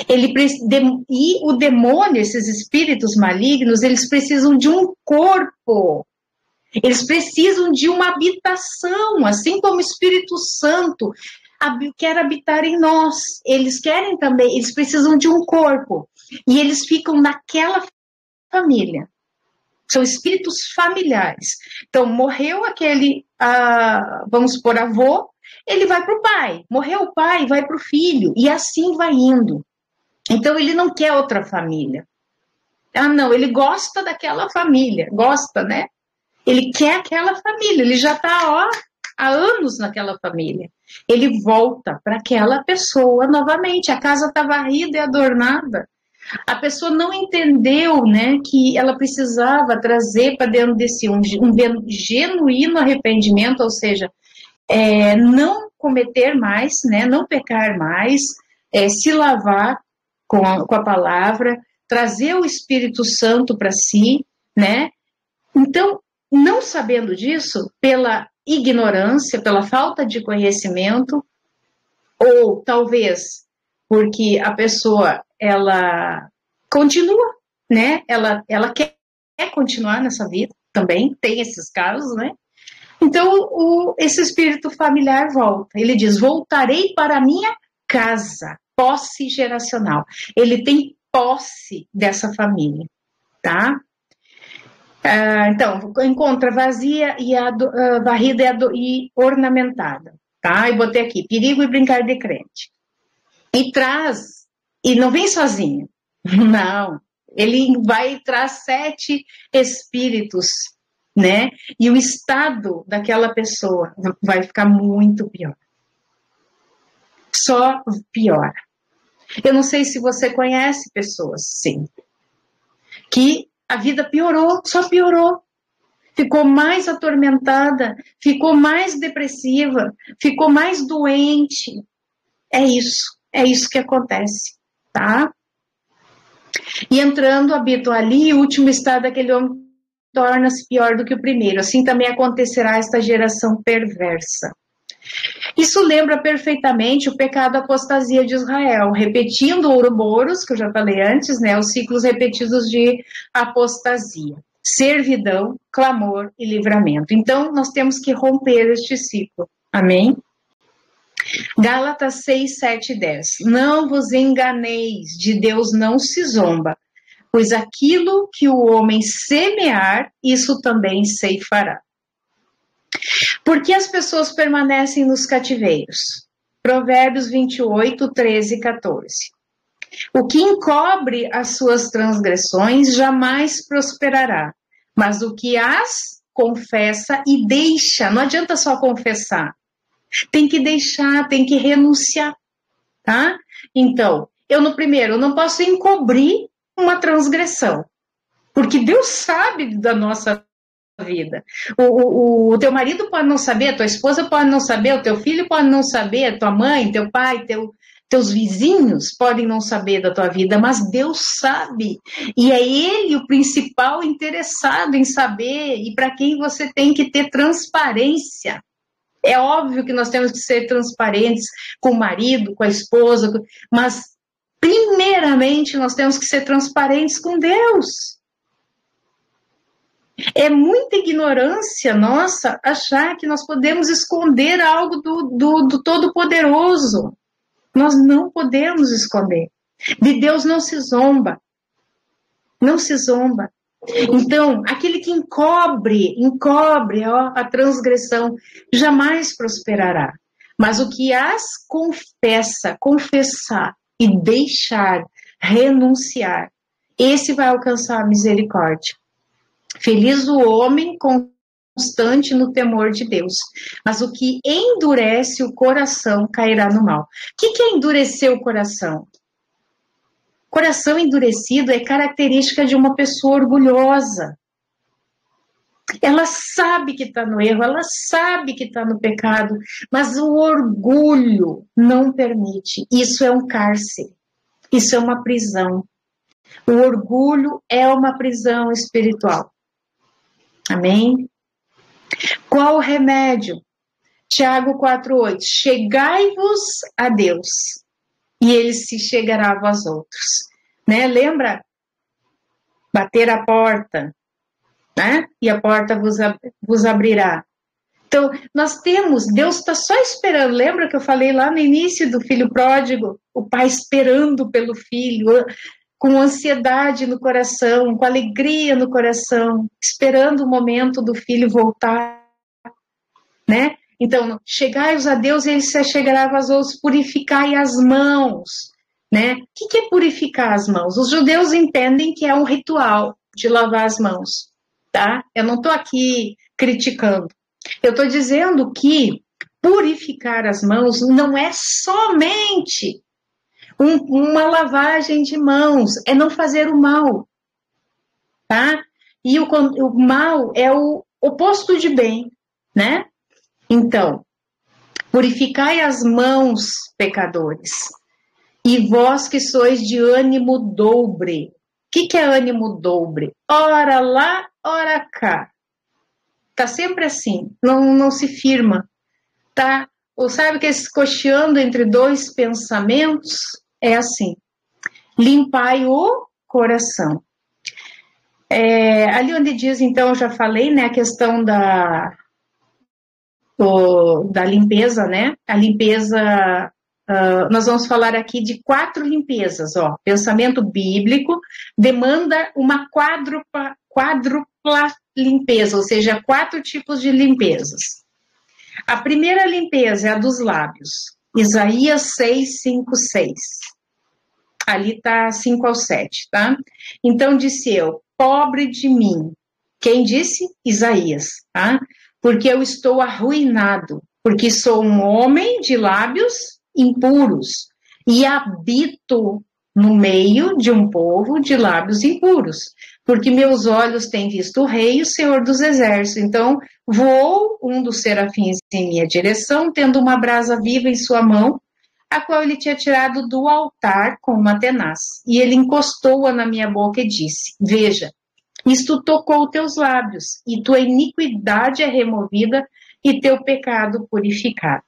E o demônio, esses espíritos malignos, eles precisam de um corpo. Eles precisam de uma habitação, assim como o Espírito Santo quer habitar em nós. Eles querem também, eles precisam de um corpo. E eles ficam naquela família. São espíritos familiares. Então, morreu aquele, vamos supor, avô, ele vai para o pai. Morreu o pai, vai para o filho. E assim vai indo. Então, ele não quer outra família. Não, ele gosta daquela família. Gosta, né? Ele quer aquela família. Ele já está, há anos naquela família. Ele volta para aquela pessoa novamente. A casa está varrida e adornada. A pessoa não entendeu, né, que ela precisava trazer para dentro desse um genuíno arrependimento, ou seja, não cometer mais, né, não pecar mais, se lavar com a palavra, trazer o Espírito Santo para si, né? Então, não sabendo disso, pela ignorância, pela falta de conhecimento, ou talvez porque a pessoa, ela continua, né? Ela quer continuar nessa vida, também tem esses casos, né? Então, esse espírito familiar volta. Ele diz, voltarei para a minha casa, posse geracional. Ele tem posse dessa família, tá? Então, encontra vazia e varrida e ornamentada, tá? E botei aqui, perigo e brincar de crente. E não vem sozinho, não. Ele vai traz 7 espíritos, né? E o estado daquela pessoa vai ficar muito pior. Só piora. Eu não sei se você conhece pessoas, sim, que a vida piorou, só piorou. Ficou mais atormentada, ficou mais depressiva, ficou mais doente. É isso que acontece, tá? E entrando, habitam ali, e o último estado daquele homem torna-se pior do que o primeiro. Assim também acontecerá esta geração perversa. Isso lembra perfeitamente o pecado apostasia de Israel, repetindo o Ouroboros, que eu já falei antes, né, os ciclos repetidos de apostasia, servidão, clamor e livramento. Então, nós temos que romper este ciclo. Amém? Gálatas 6, 7 e 10. Não vos enganeis, de Deus não se zomba, pois aquilo que o homem semear, isso também ceifará. Por que as pessoas permanecem nos cativeiros? Provérbios 28, 13 e 14. O que encobre as suas transgressões jamais prosperará, mas o que as confessa e deixa, não adianta só confessar, tem que deixar, tem que renunciar, tá? Então, eu não posso encobrir uma transgressão, porque Deus sabe da nossa vida. O teu marido pode não saber, a tua esposa pode não saber, o teu filho pode não saber, a tua mãe, teu pai, teus vizinhos podem não saber da tua vida, mas Deus sabe. E é Ele o principal interessado em saber e para quem você tem que ter transparência. É óbvio que nós temos que ser transparentes com o marido, com a esposa, mas primeiramente nós temos que ser transparentes com Deus. É muita ignorância nossa achar que nós podemos esconder algo do Todo-Poderoso. Nós não podemos esconder. De Deus não se zomba. Não se zomba. Então, aquele que encobre a transgressão jamais prosperará. Mas o que as confessar e deixar, renunciar, esse vai alcançar a misericórdia. Feliz o homem constante no temor de Deus, mas o que endurece o coração cairá no mal. O que é endurecer o coração? Coração endurecido é característica de uma pessoa orgulhosa. Ela sabe que está no erro, ela sabe que está no pecado, mas o orgulho não permite. Isso é um cárcere, isso é uma prisão. O orgulho é uma prisão espiritual. Amém? Qual o remédio? Tiago 4,8. Chegai-vos a Deus, e ele se chegará a vós outros. Né? Lembra? Bater a porta, né? E a porta vos abrirá. Então, nós temos, Deus está só esperando. Lembra que eu falei lá no início do filho pródigo? O pai esperando pelo filho, com ansiedade no coração, com alegria no coração, esperando o momento do filho voltar, né? Então, chegai-vos a Deus e ele se chegará a vós outros, purificai as mãos, né? O que é purificar as mãos? Os judeus entendem que é um ritual de lavar as mãos, tá? Eu não estou aqui criticando. Eu estou dizendo que purificar as mãos não é somente uma lavagem de mãos, é não fazer o mal, tá? E o mal é o oposto de bem, né? Então, purificai as mãos, pecadores, e vós que sois de ânimo dobre. O que é ânimo dobre? Ora lá, ora cá. Tá sempre assim, não se firma, tá? Ou sabe que esse cocheando entre dois pensamentos é assim. Limpai o coração. Ali onde diz, então, eu já falei, né, a questão da limpeza, né? A limpeza, nós vamos falar aqui de 4 limpezas, ó. Pensamento bíblico demanda uma quádrupla limpeza, ou seja, 4 tipos de limpezas. A primeira limpeza é a dos lábios. Isaías 6, 5, 6. Ali está 5 ao 7, tá? Então disse eu, pobre de mim. Quem disse? Isaías, tá? Porque eu estou arruinado, porque sou um homem de lábios impuros e habito no meio de um povo de lábios impuros, porque meus olhos têm visto o Rei, o Senhor dos Exércitos. Então, voou um dos serafins em minha direção, tendo uma brasa viva em sua mão, a qual ele tinha tirado do altar com uma tenaz. E ele encostou-a na minha boca e disse, veja, isto tocou teus lábios, e tua iniquidade é removida, e teu pecado purificado.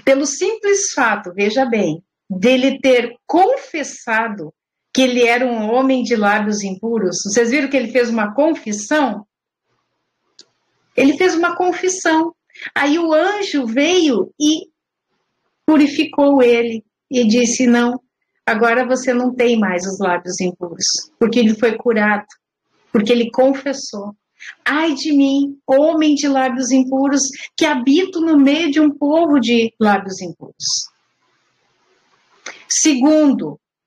Pelo simples fato, veja bem, dele ter confessado que ele era um homem de lábios impuros. Vocês viram que ele fez uma confissão? Ele fez uma confissão. Aí o anjo veio e purificou ele e disse, não, agora você não tem mais os lábios impuros, porque ele foi curado, porque ele confessou. Ai de mim, homem de lábios impuros, que habito no meio de um povo de lábios impuros.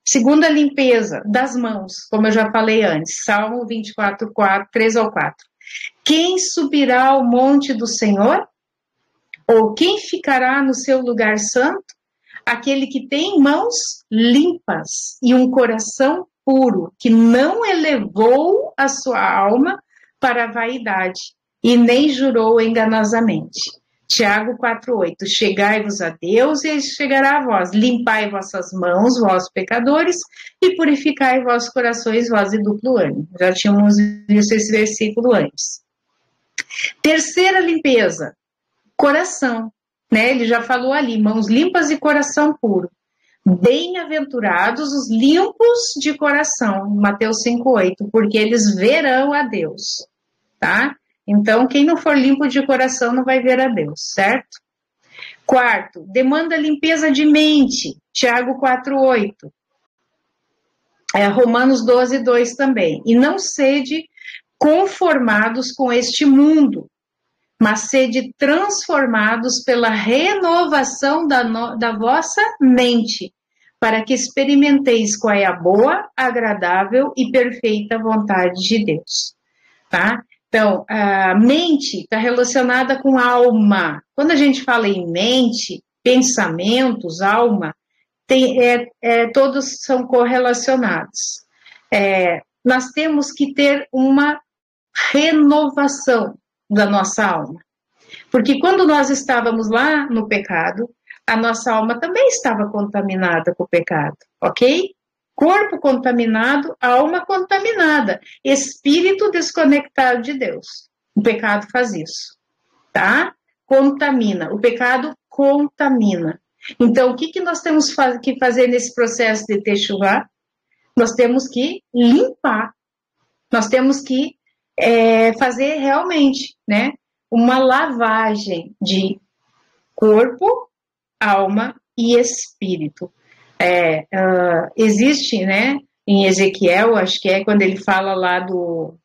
Segunda limpeza das mãos, como eu já falei antes, Salmo 24, 4, 3 ao 4. Quem subirá ao monte do Senhor? Ou quem ficará no seu lugar santo? Aquele que tem mãos limpas e um coração puro, que não elevou a sua alma para a vaidade e nem jurou enganosamente. Tiago 4,8. Chegai-vos a Deus e ele chegará a vós. Limpai vossas mãos, vós pecadores, e purificai vossos corações, vós de duplo ânimo. Já tínhamos visto esse versículo antes. Terceira limpeza, coração. Né? Ele já falou ali, mãos limpas e coração puro. Bem-aventurados os limpos de coração, Mateus 5,8, porque eles verão a Deus, tá? Então, quem não for limpo de coração não vai ver a Deus, certo? Quarto, demanda limpeza de mente, Tiago 4,8. Romanos 12,2 também. E não sede conformados com este mundo, mas sede transformados pela renovação da vossa mente, para que experimenteis qual é a boa, agradável e perfeita vontade de Deus, tá? Então, a mente está relacionada com alma. Quando a gente fala em mente, pensamentos, alma, todos são correlacionados. Nós temos que ter uma renovação da nossa alma. Porque quando nós estávamos lá no pecado, a nossa alma também estava contaminada com o pecado, ok? Corpo contaminado, alma contaminada, espírito desconectado de Deus. O pecado faz isso, tá? Contamina, o pecado contamina. Então, o que nós temos que fazer nesse processo de Techuvá? Nós temos que limpar, nós temos que fazer realmente, né, uma lavagem de corpo, alma e espírito. Existe, né, em Ezequiel, acho que é quando ele fala lá do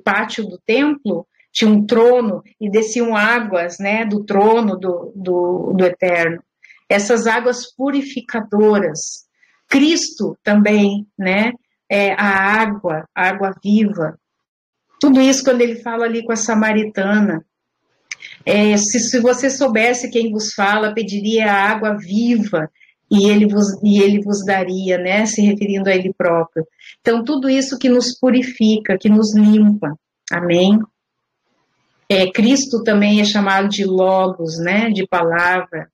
pátio do templo, tinha um trono e desciam águas, né, do trono do Eterno. Essas águas purificadoras. Cristo também, né, a água viva. Tudo isso quando ele fala ali com a samaritana. Se você soubesse quem vos fala, pediria a água viva e ele vos daria, né, se referindo a ele próprio. Então, tudo isso que nos purifica, que nos limpa. Amém? Cristo também é chamado de Logos, né, de palavra.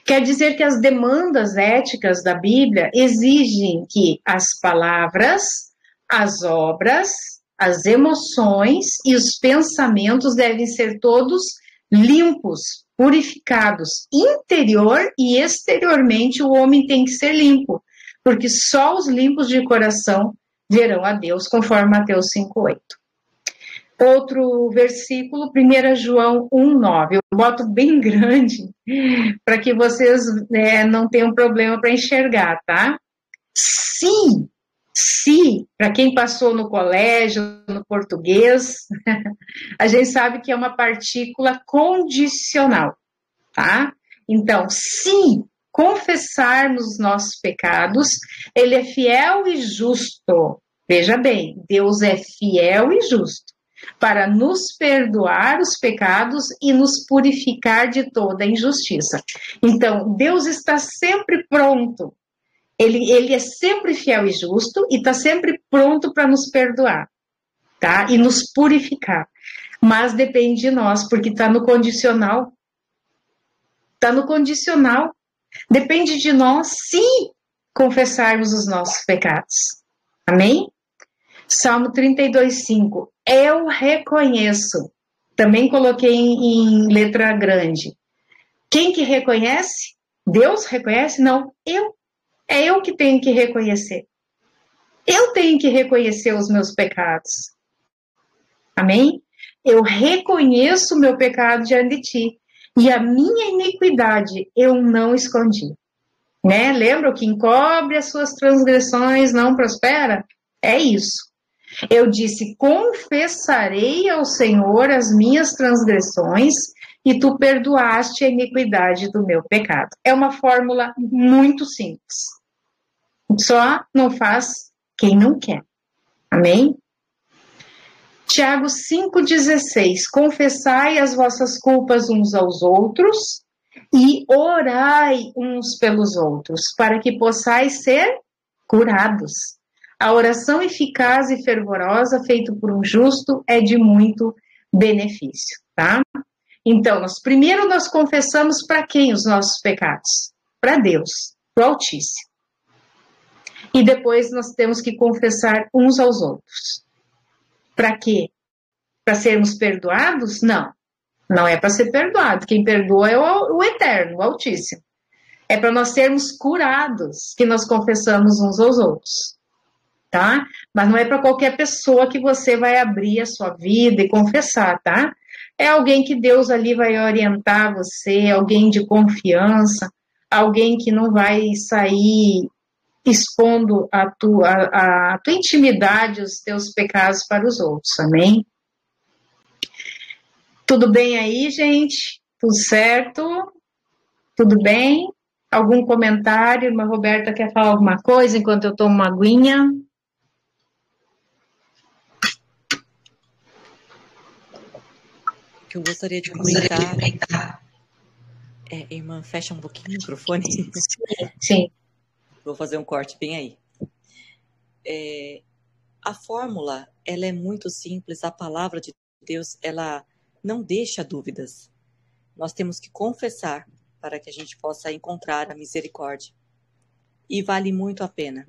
Quer dizer que as demandas éticas da Bíblia exigem que as palavras, as obras, as emoções e os pensamentos devem ser todos limpos, purificados. Interior e exteriormente o homem tem que ser limpo, porque só os limpos de coração verão a Deus, conforme Mateus 5:8. Outro versículo, 1 João 1:9. Eu boto bem grande para que vocês não tenham problema para enxergar, tá? Se, para quem passou no colégio, no português, a gente sabe que é uma partícula condicional, tá? Então, se confessarmos os nossos pecados, ele é fiel e justo. Veja bem, Deus é fiel e justo para nos perdoar os pecados e nos purificar de toda injustiça. Então, Deus está sempre pronto. Ele é sempre fiel e justo e está sempre pronto para nos perdoar, tá? E nos purificar. Mas depende de nós, porque está no condicional. Está no condicional. Depende de nós se confessarmos os nossos pecados. Amém? Salmo 32:5. Eu reconheço. Também coloquei em letra grande. Quem que reconhece? Deus reconhece? Não, eu. É eu que tenho que reconhecer. Eu tenho que reconhecer os meus pecados. Amém? Eu reconheço o meu pecado diante de ti. E a minha iniquidade eu não escondi. Né? Lembra que encobre as suas transgressões não prospera? É isso. Eu disse, confessarei ao Senhor as minhas transgressões e tu perdoaste a iniquidade do meu pecado. É uma fórmula muito simples. Só não faz quem não quer. Amém? Tiago 5,16. Confessai as vossas culpas uns aos outros e orai uns pelos outros, para que possais ser curados. A oração eficaz e fervorosa feita por um justo é de muito benefício, tá? Então, primeiro nós confessamos para quem os nossos pecados? Para Deus, para o Altíssimo. E depois nós temos que confessar uns aos outros. Para quê? Para sermos perdoados? Não. Não é para ser perdoado. Quem perdoa é o Eterno, o Altíssimo. É para nós sermos curados que nós confessamos uns aos outros. Tá? Mas não é para qualquer pessoa que você vai abrir a sua vida e confessar, tá? É alguém que Deus ali vai orientar você, alguém de confiança, alguém que não vai sair expondo a tua intimidade, os teus pecados para os outros, amém? Tudo bem aí, gente? Tudo certo? Tudo bem? Algum comentário? Irmã Roberta quer falar alguma coisa enquanto eu tomo uma aguinha? Que eu gostaria de comentar. Irmã, fecha um pouquinho o microfone. Sim. Vou fazer um corte bem aí. A fórmula, ela é muito simples. A palavra de Deus, ela não deixa dúvidas. Nós temos que confessar para que a gente possa encontrar a misericórdia. E vale muito a pena.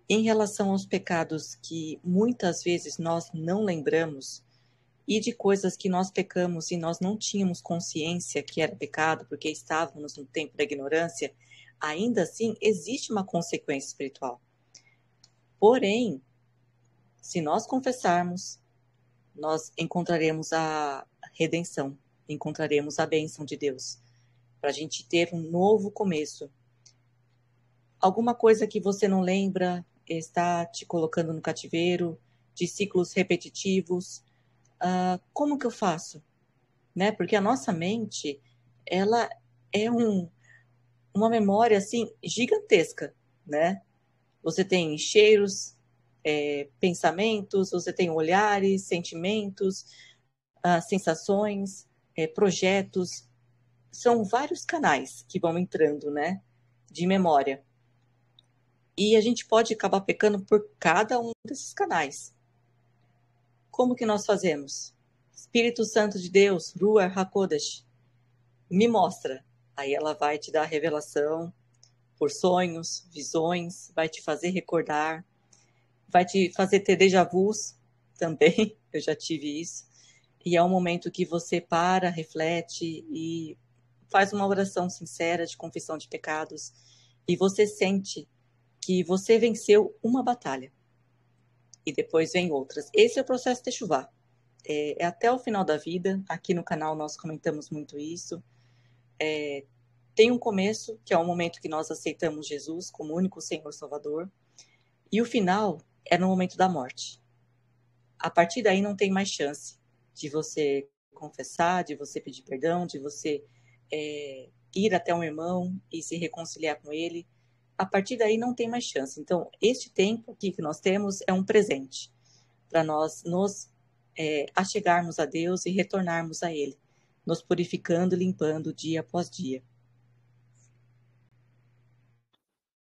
Em relação aos pecados que muitas vezes nós não lembramos, e de coisas que nós pecamos e nós não tínhamos consciência que era pecado, porque estávamos no tempo da ignorância, ainda assim existe uma consequência espiritual. Porém, se nós confessarmos, nós encontraremos a redenção, encontraremos a bênção de Deus, para a gente ter um novo começo. Alguma coisa que você não lembra está te colocando no cativeiro, de ciclos repetitivos, como que eu faço? Né? Porque a nossa mente, ela é uma memória assim gigantesca, né? Você tem cheiros, pensamentos, você tem olhares, sentimentos, sensações, projetos. São vários canais que vão entrando, né? De memória. E a gente pode acabar pecando por cada um desses canais. Como que nós fazemos? Espírito Santo de Deus, Ruach HaKodesh, me mostra. Aí ela vai te dar revelação por sonhos, visões, vai te fazer recordar, vai te fazer ter déjà vus também, eu já tive isso. E é um momento que você para, reflete e faz uma oração sincera de confissão de pecados e você sente que você venceu uma batalha. E depois vem outras. Esse é o processo de Techuvá. É até o final da vida. Aqui no canal nós comentamos muito isso. Tem um começo, que é o momento que nós aceitamos Jesus como único Senhor Salvador. E o final é no momento da morte. A partir daí não tem mais chance de você confessar, de você pedir perdão, de você ir até um irmão e se reconciliar com ele. A partir daí não tem mais chance. Então, este tempo aqui que nós temos é um presente para nós nos achegarmos a Deus e retornarmos a Ele, nos purificando, limpando dia após dia.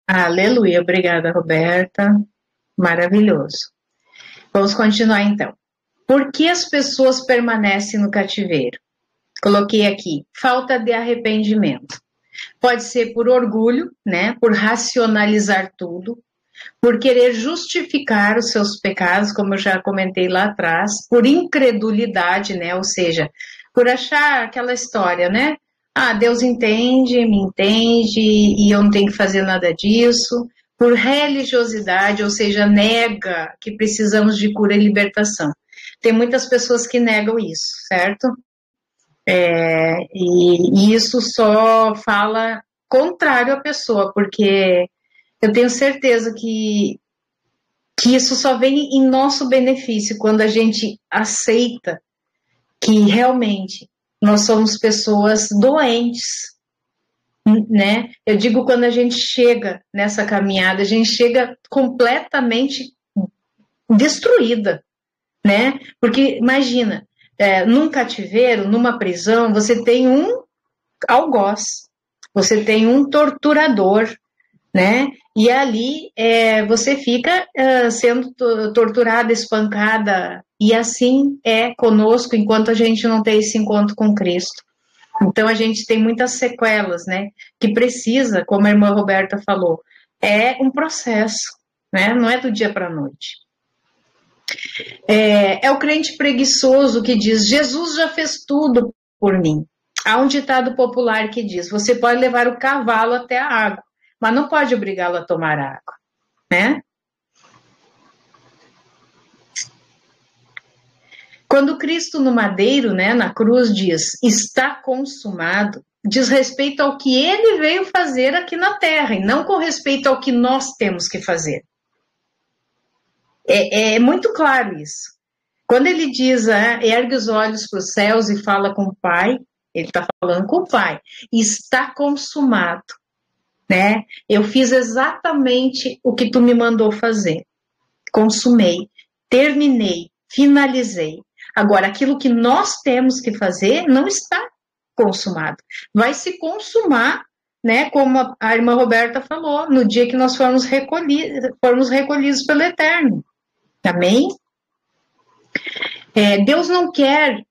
Aleluia, obrigada, Roberta. Maravilhoso. Vamos continuar então. Por que as pessoas permanecem no cativeiro? Coloquei aqui, falta de arrependimento. Pode ser por orgulho, né? Por racionalizar tudo, por querer justificar os seus pecados, como eu já comentei lá atrás, por incredulidade, né? Ou seja, por achar aquela história, né? Deus entende, me entende e eu não tenho que fazer nada disso. Por religiosidade, ou seja, nega que precisamos de cura e libertação. Tem muitas pessoas que negam isso, certo? E isso só fala contrário à pessoa, porque eu tenho certeza que isso só vem em nosso benefício quando a gente aceita que realmente nós somos pessoas doentes, né? Eu digo quando a gente chega nessa caminhada, a gente chega completamente destruída, né? Porque imagina, num cativeiro, numa prisão, você tem um algoz, você tem um torturador, né? E ali você fica sendo torturada, espancada, e assim é conosco enquanto a gente não tem esse encontro com Cristo. Então a gente tem muitas sequelas, né? Que precisa, como a irmã Roberta falou, é um processo, né? Não é do dia para a noite. É o crente preguiçoso que diz, Jesus já fez tudo por mim. Há um ditado popular que diz, você pode levar o cavalo até a água, mas não pode obrigá-lo a tomar água, né? Quando Cristo no madeiro, né, na cruz diz, está consumado, diz respeito ao que ele veio fazer aqui na terra, e não com respeito ao que nós temos que fazer. É muito claro isso. Quando ele diz, ergue os olhos para os céus e fala com o Pai, ele está falando com o Pai. Está consumado, né? Eu fiz exatamente o que tu me mandou fazer. Consumei, terminei, finalizei. Agora, aquilo que nós temos que fazer não está consumado. Vai se consumar, né? Como a irmã Roberta falou, no dia que nós formos recolhidos pelo Eterno. Amém? Deus não quer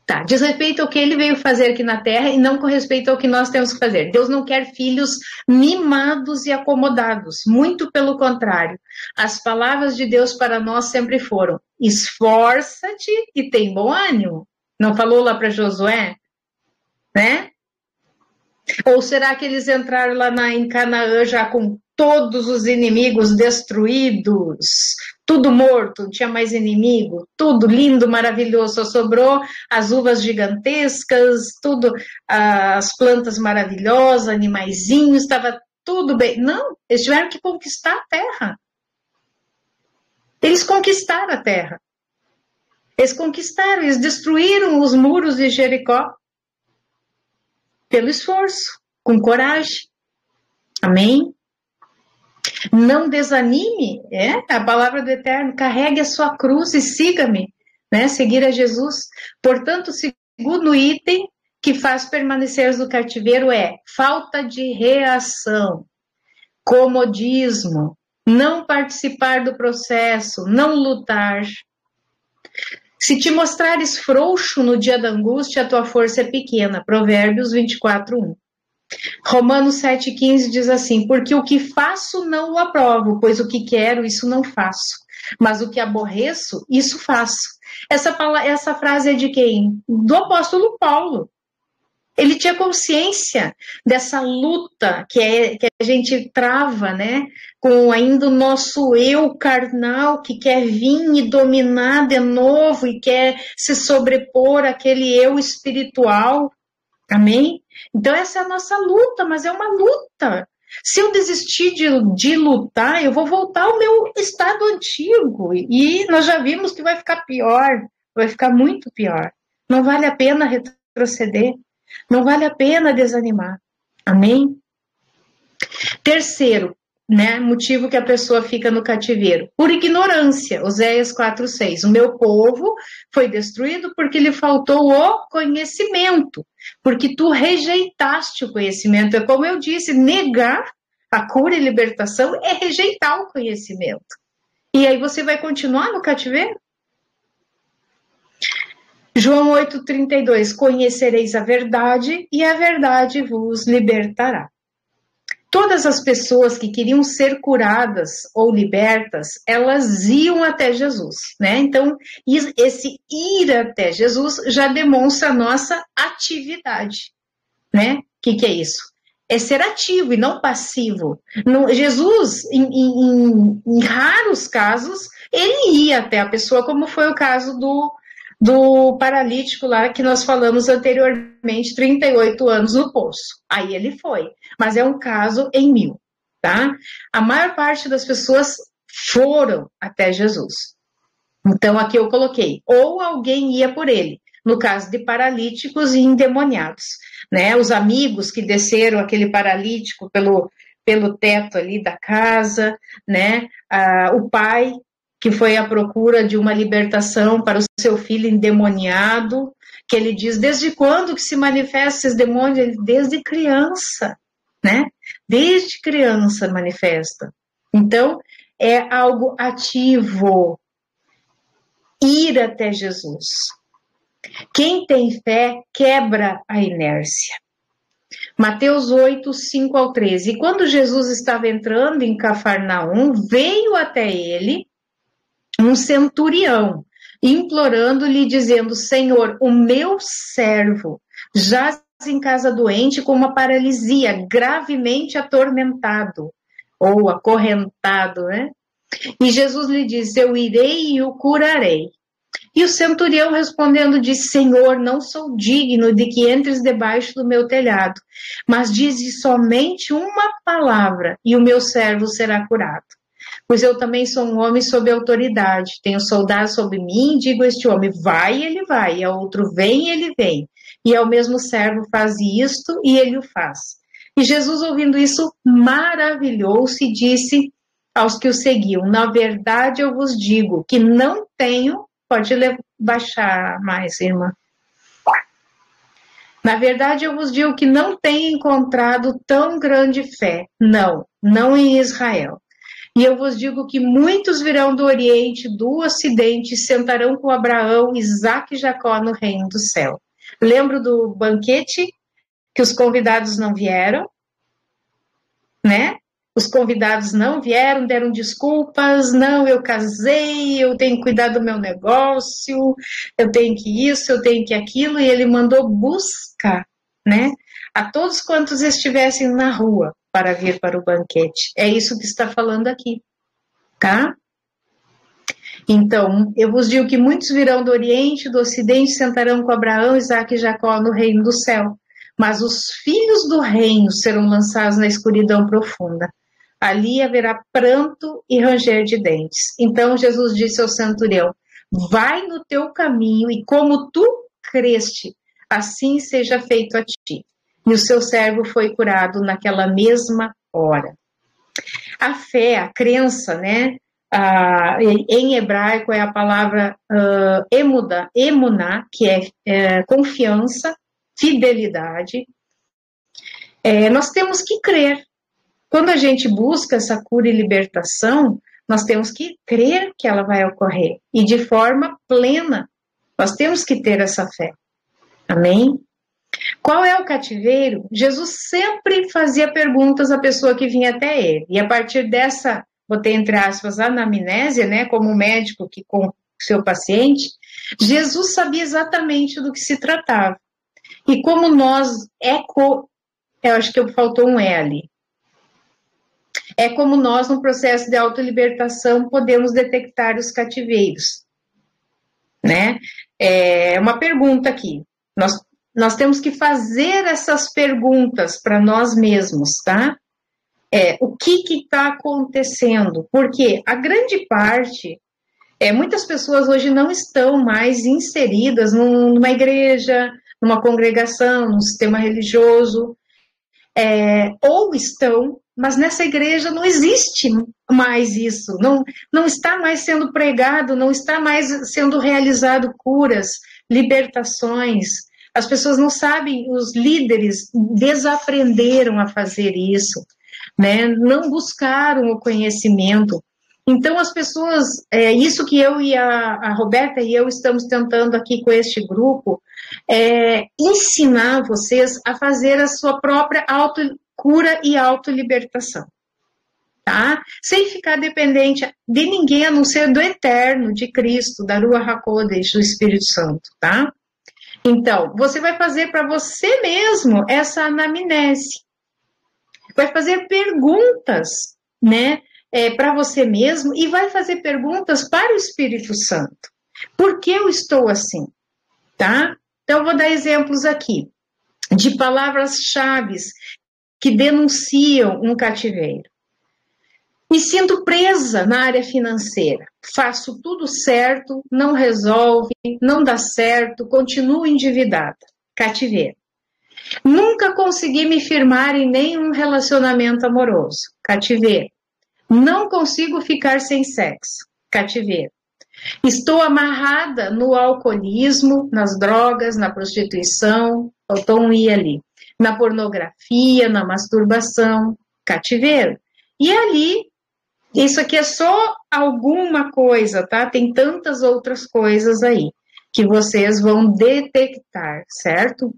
Tá, diz respeito ao que ele veio fazer aqui na Terra e não com respeito ao que nós temos que fazer. Deus não quer filhos mimados e acomodados, muito pelo contrário. As palavras de Deus para nós sempre foram: esforça-te e tem bom ânimo. Não falou lá para Josué? Né? Ou será que eles entraram lá em Canaã já com todos os inimigos destruídos? Tudo morto, não tinha mais inimigo, tudo lindo, maravilhoso, só sobrou as uvas gigantescas, tudo, as plantas maravilhosas, animaizinhos, estava tudo bem. Não, eles tiveram que conquistar a terra. Eles conquistaram a terra. Eles conquistaram, eles destruíram os muros de Jericó pelo esforço, com coragem. Amém? Não desanime, a palavra do Eterno, carregue a sua cruz e siga-me, né? Seguir a Jesus. Portanto, o segundo item que faz permanecer no cativeiro é falta de reação, comodismo, não participar do processo, não lutar. Se te mostrares frouxo no dia da angústia, a tua força é pequena. Provérbios 24:1. Romanos 7,15 diz assim: porque o que faço não o aprovo, pois o que quero, isso não faço. Mas o que aborreço, isso faço. Essa frase é de quem? Do apóstolo Paulo. Ele tinha consciência dessa luta que a gente trava, né? Com ainda o nosso eu carnal que quer vir e dominar de novo e quer se sobrepor àquele eu espiritual. Amém? Então essa é a nossa luta, mas é uma luta. Se eu desistir de lutar, eu vou voltar ao meu estado antigo. E nós já vimos que vai ficar pior, vai ficar muito pior. Não vale a pena retroceder, não vale a pena desanimar. Amém? Terceiro, né, motivo que a pessoa fica no cativeiro, por ignorância. Oséias 4:6. O meu povo foi destruído porque lhe faltou o conhecimento, porque tu rejeitaste o conhecimento. É como eu disse, negar a cura e libertação é rejeitar o conhecimento. E aí você vai continuar no cativeiro? João 8:32. Conhecereis a verdade e a verdade vos libertará. Todas as pessoas que queriam ser curadas ou libertas, elas iam até Jesus, né? Então, esse ir até Jesus já demonstra a nossa atividade, né? O que é isso? É ser ativo e não passivo. Jesus, em raros casos, ele ia até a pessoa, como foi o caso do paralítico lá que nós falamos anteriormente, 38 anos no poço. Aí ele foi, mas é um caso em 1000, tá? A maior parte das pessoas foram até Jesus. Então aqui eu coloquei, ou alguém ia por ele, no caso de paralíticos e endemoniados, né? Os amigos que desceram aquele paralítico pelo teto ali da casa, né? O pai que foi à procura de uma libertação para o seu filho endemoniado, que ele diz, desde quando que se manifestam esses demônios? Ele, desde criança, né? Desde criança manifesta. Então, é algo ativo. Ir até Jesus. Quem tem fé quebra a inércia. Mateus 8:5-13. E quando Jesus estava entrando em Cafarnaum, veio até ele um centurião, implorando-lhe, dizendo, Senhor, o meu servo jaz em casa doente com uma paralisia, gravemente atormentado, ou acorrentado, né? E Jesus lhe diz, eu irei e o curarei. E o centurião respondendo disse, Senhor, não sou digno de que entres debaixo do meu telhado, mas dize somente uma palavra e o meu servo será curado. Pois eu também sou um homem sob autoridade, tenho soldados sobre mim, e digo a este homem, vai, ele vai, e ao outro vem, ele vem. E ao mesmo servo faz isto, e ele o faz. E Jesus, ouvindo isso, maravilhou-se e disse aos que o seguiam, na verdade eu vos digo que não tenho, pode baixar mais, irmã. Na verdade eu vos digo que não tenho encontrado tão grande fé, não em Israel. E eu vos digo que muitos virão do Oriente, do Ocidente, e sentarão com Abraão, Isaque e Jacó no reino do céu. Lembro do banquete que os convidados não vieram, né? Os convidados não vieram, deram desculpas, não, eu casei, eu tenho que cuidar do meu negócio, eu tenho que isso, eu tenho que aquilo, e ele mandou buscar, né? A todos quantos estivessem na rua para vir para o banquete. É isso que está falando aqui, tá? Então, eu vos digo que muitos virão do Oriente, do Ocidente, sentarão com Abraão, Isaque e Jacó no reino do céu. Mas os filhos do reino serão lançados na escuridão profunda. Ali haverá pranto e ranger de dentes. Então Jesus disse ao centurião: vai no teu caminho e como tu creste, assim seja feito a ti. E o seu servo foi curado naquela mesma hora. A fé, a crença, né? Em hebraico é a palavra emuná, que é confiança, fidelidade. Nós temos que crer. Quando a gente busca essa cura e libertação, nós temos que crer que ela vai ocorrer. E de forma plena. Nós temos que ter essa fé. Amém? Qual é o cativeiro? Jesus sempre fazia perguntas à pessoa que vinha até ele. E a partir dessa, botei entre aspas, anamnésia, né, como médico que com seu paciente, Jesus sabia exatamente do que se tratava. E como nós, eu acho que faltou um E ali. É como nós, no processo de autolibertação, podemos detectar os cativeiros. Né? É uma pergunta aqui. Nós temos que fazer essas perguntas para nós mesmos, tá? O que está acontecendo? Porque a grande parte, muitas pessoas hoje não estão mais inseridas numa igreja, numa congregação, num sistema religioso, ou estão, mas nessa igreja não existe mais isso, não está mais sendo pregado, não está mais sendo realizado curas, libertações. As pessoas não sabem, os líderes desaprenderam a fazer isso, né? Não buscaram o conhecimento. Então as pessoas, isso que eu e a Roberta e eu estamos tentando aqui com este grupo, ensinar vocês a fazer a sua própria cura e autolibertação, tá? Sem ficar dependente de ninguém, a não ser do eterno, de Cristo, da Ruach HaKodesh, do Espírito Santo, tá? Então, você vai fazer para você mesmo essa anamnese. Vai fazer perguntas, né, para você mesmo e vai fazer perguntas para o Espírito Santo. Por que eu estou assim, tá? Então, eu vou dar exemplos aqui de palavras-chave que denunciam um cativeiro. Me sinto presa na área financeira. Faço tudo certo, não resolve, não dá certo, continuo endividada. Cativeiro. Nunca consegui me firmar em nenhum relacionamento amoroso. Cativeiro. Não consigo ficar sem sexo. Cativeiro. Estou amarrada no alcoolismo, nas drogas, na prostituição, faltou um I ali, na pornografia, na masturbação, cativeiro. E ali, isso aqui é só alguma coisa, tá? Tem tantas outras coisas aí que vocês vão detectar, certo?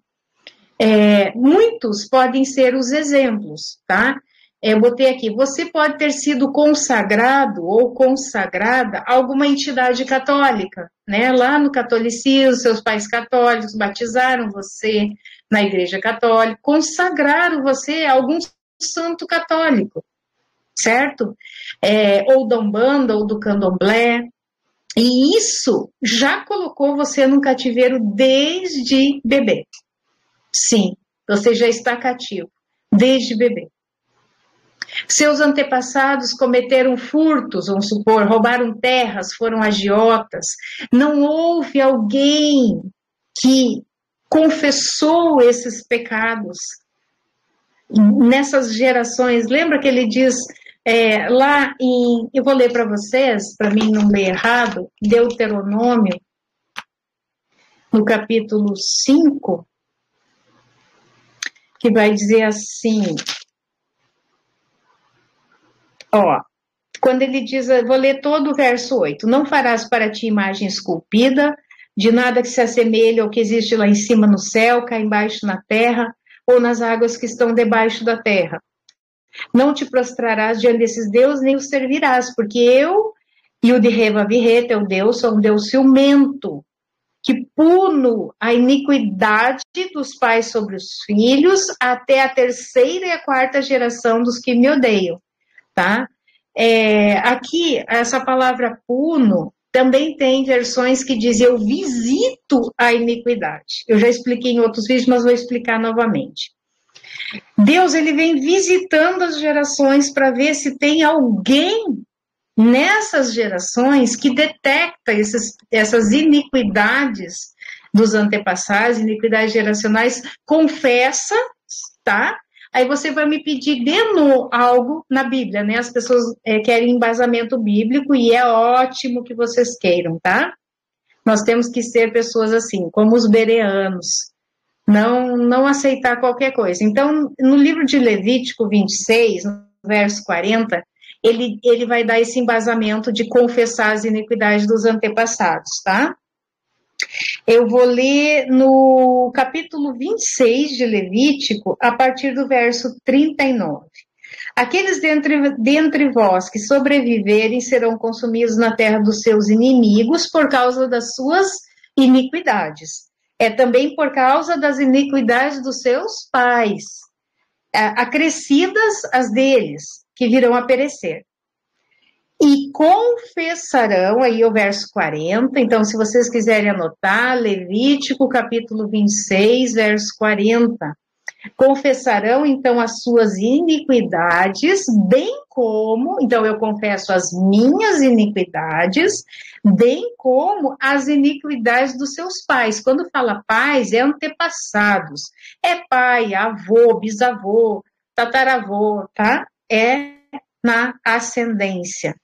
Muitos podem ser os exemplos, tá? Eu botei aqui, você pode ter sido consagrado ou consagrada a alguma entidade católica, né? Lá no catolicismo, seus pais católicos batizaram você na igreja católica, consagraram você a algum santo católico, certo? Ou da Umbanda, ou do Candomblé. E isso já colocou você num cativeiro desde bebê. Sim, você já está cativo, desde bebê. Seus antepassados cometeram furtos, vamos supor, roubaram terras, foram agiotas. Não houve alguém que confessou esses pecados nessas gerações. Lembra que ele diz lá em... Eu vou ler para vocês, para mim não ler errado, Deuteronômio, no capítulo 5, que vai dizer assim... quando ele diz, vou ler todo o verso 8, não farás para ti imagem esculpida, de nada que se assemelhe ao que existe lá em cima no céu, cá embaixo na terra, ou nas águas que estão debaixo da terra. Não te prostrarás diante desses deuses, nem os servirás, porque eu e o de Revavirê, teu Deus, sou um Deus ciumento, que puno a iniquidade dos pais sobre os filhos, até a 3ª e a 4ª geração dos que me odeiam, tá? Aqui, essa palavra puno, também tem versões que dizem, eu visito a iniquidade. Eu já expliquei em outros vídeos, mas vou explicar novamente. Deus, ele vem visitando as gerações para ver se tem alguém nessas gerações que detecta essas iniquidades dos antepassados, iniquidades geracionais, confessa, tá? Aí você vai me pedir de novo algo na Bíblia, né? As pessoas querem embasamento bíblico e é ótimo que vocês queiram, tá? Nós temos que ser pessoas assim, como os bereanos, não aceitar qualquer coisa. Então, no livro de Levítico 26, no verso 40, ele vai dar esse embasamento de confessar as iniquidades dos antepassados, tá? Eu vou ler no capítulo 26 de Levítico, a partir do verso 39. Aqueles dentre vós que sobreviverem serão consumidos na terra dos seus inimigos por causa das suas iniquidades. Também por causa das iniquidades dos seus pais, acrescidas as deles, que virão a perecer. E confessarão, aí o verso 40, então se vocês quiserem anotar, Levítico capítulo 26, verso 40. Confessarão então as suas iniquidades, bem como, então eu confesso as minhas iniquidades, bem como as iniquidades dos seus pais. Quando fala pais, é antepassados, é pai, avô, bisavô, tataravô, tá? É na ascendência.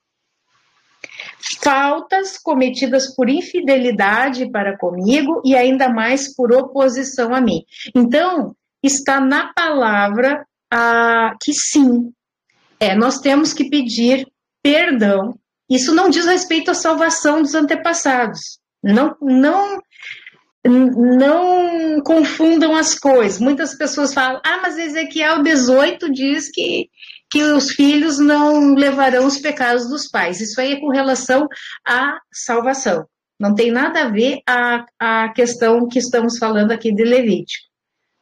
Faltas cometidas por infidelidade para comigo e ainda mais por oposição a mim. Então, está na palavra que sim, nós temos que pedir perdão. Isso não diz respeito à salvação dos antepassados. Não confundam as coisas. Muitas pessoas falam, mas Ezequiel 18 diz que os filhos não levarão os pecados dos pais. Isso aí é com relação à salvação. Não tem nada a ver a questão que estamos falando aqui de Levítico.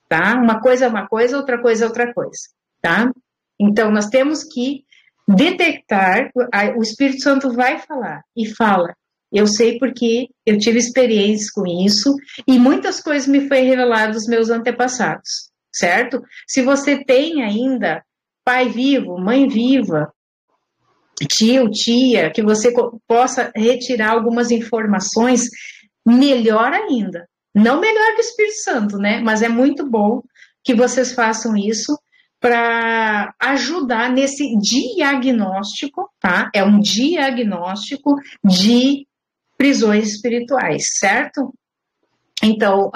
Tá? Uma coisa é uma coisa, outra coisa é outra coisa. Tá? Então, nós temos que detectar, o Espírito Santo vai falar, e fala. Eu sei porque eu tive experiências com isso, e muitas coisas me foi revelado dos meus antepassados, certo? Se você tem ainda pai vivo, mãe viva, tio, tia, que você possa retirar algumas informações, melhor ainda. Não melhor que o Espírito Santo, né? Mas é muito bom que vocês façam isso para ajudar nesse diagnóstico, tá? É um diagnóstico de prisões espirituais, certo? Então,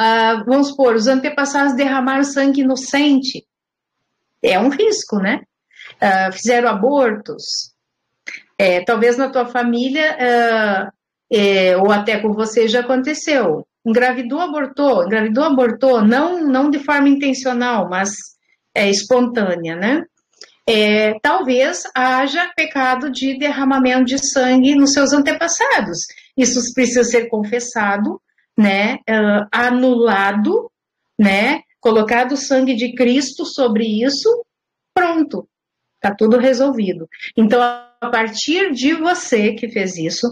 vamos supor, os antepassados derramaram sangue inocente. É um risco, né? Fizeram abortos. Talvez na tua família, ou até com você já aconteceu. Engravidou, abortou, não de forma intencional, mas espontânea, né? Talvez haja pecado de derramamento de sangue nos seus antepassados. Isso precisa ser confessado, né? Anulado, né? Colocado o sangue de Cristo sobre isso, pronto, está tudo resolvido. Então, a partir de você que fez isso,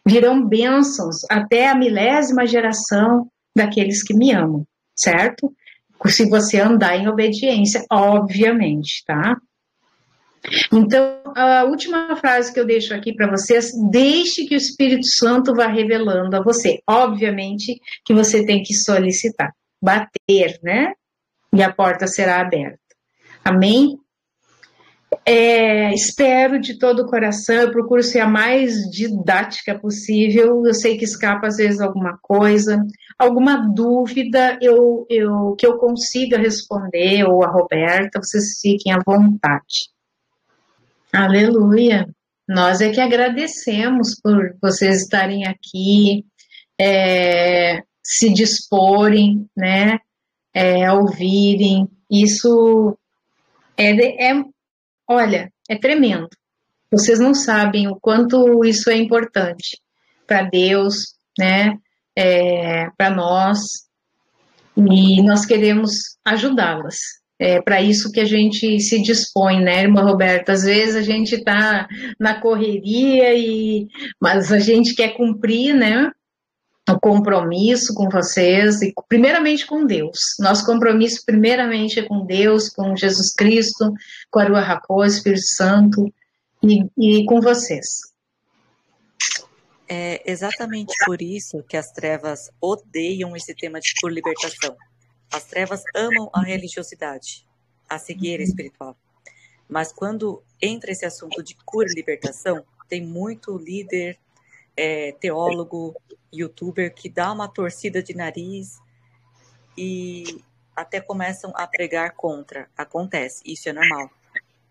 virão bênçãos até a 1000ª geração daqueles que me amam, certo? Se você andar em obediência, obviamente, tá? Então, a última frase que eu deixo aqui para vocês, deixe que o Espírito Santo vá revelando a você. Obviamente que você tem que solicitar, bater, né? E a porta será aberta. Amém? Espero de todo o coração, eu procuro ser a mais didática possível, eu sei que escapa às vezes alguma coisa, alguma dúvida que eu consiga responder, ou a Roberta, vocês fiquem à vontade. Aleluia, Nós é que agradecemos por vocês estarem aqui, se disporem, né, a ouvirem. Isso olha, é tremendo. Vocês não sabem o quanto isso é importante para Deus, né, para nós, e nós queremos ajudá-las. É para isso que a gente se dispõe, né, irmã Roberta? Às vezes a gente está na correria, mas a gente quer cumprir, né, o compromisso com vocês, e primeiramente com Deus. Nosso compromisso primeiramente é com Deus, com Jesus Cristo, com a Ruach HaKodesh, Espírito Santo, e com vocês. É exatamente por isso que as trevas odeiam esse tema de cura e libertação. As trevas amam a religiosidade, a cegueira espiritual. Mas quando entra esse assunto de cura e libertação, tem muito líder, teólogo, youtuber que dá uma torcida de nariz e até começam a pregar contra. Acontece, isso é normal.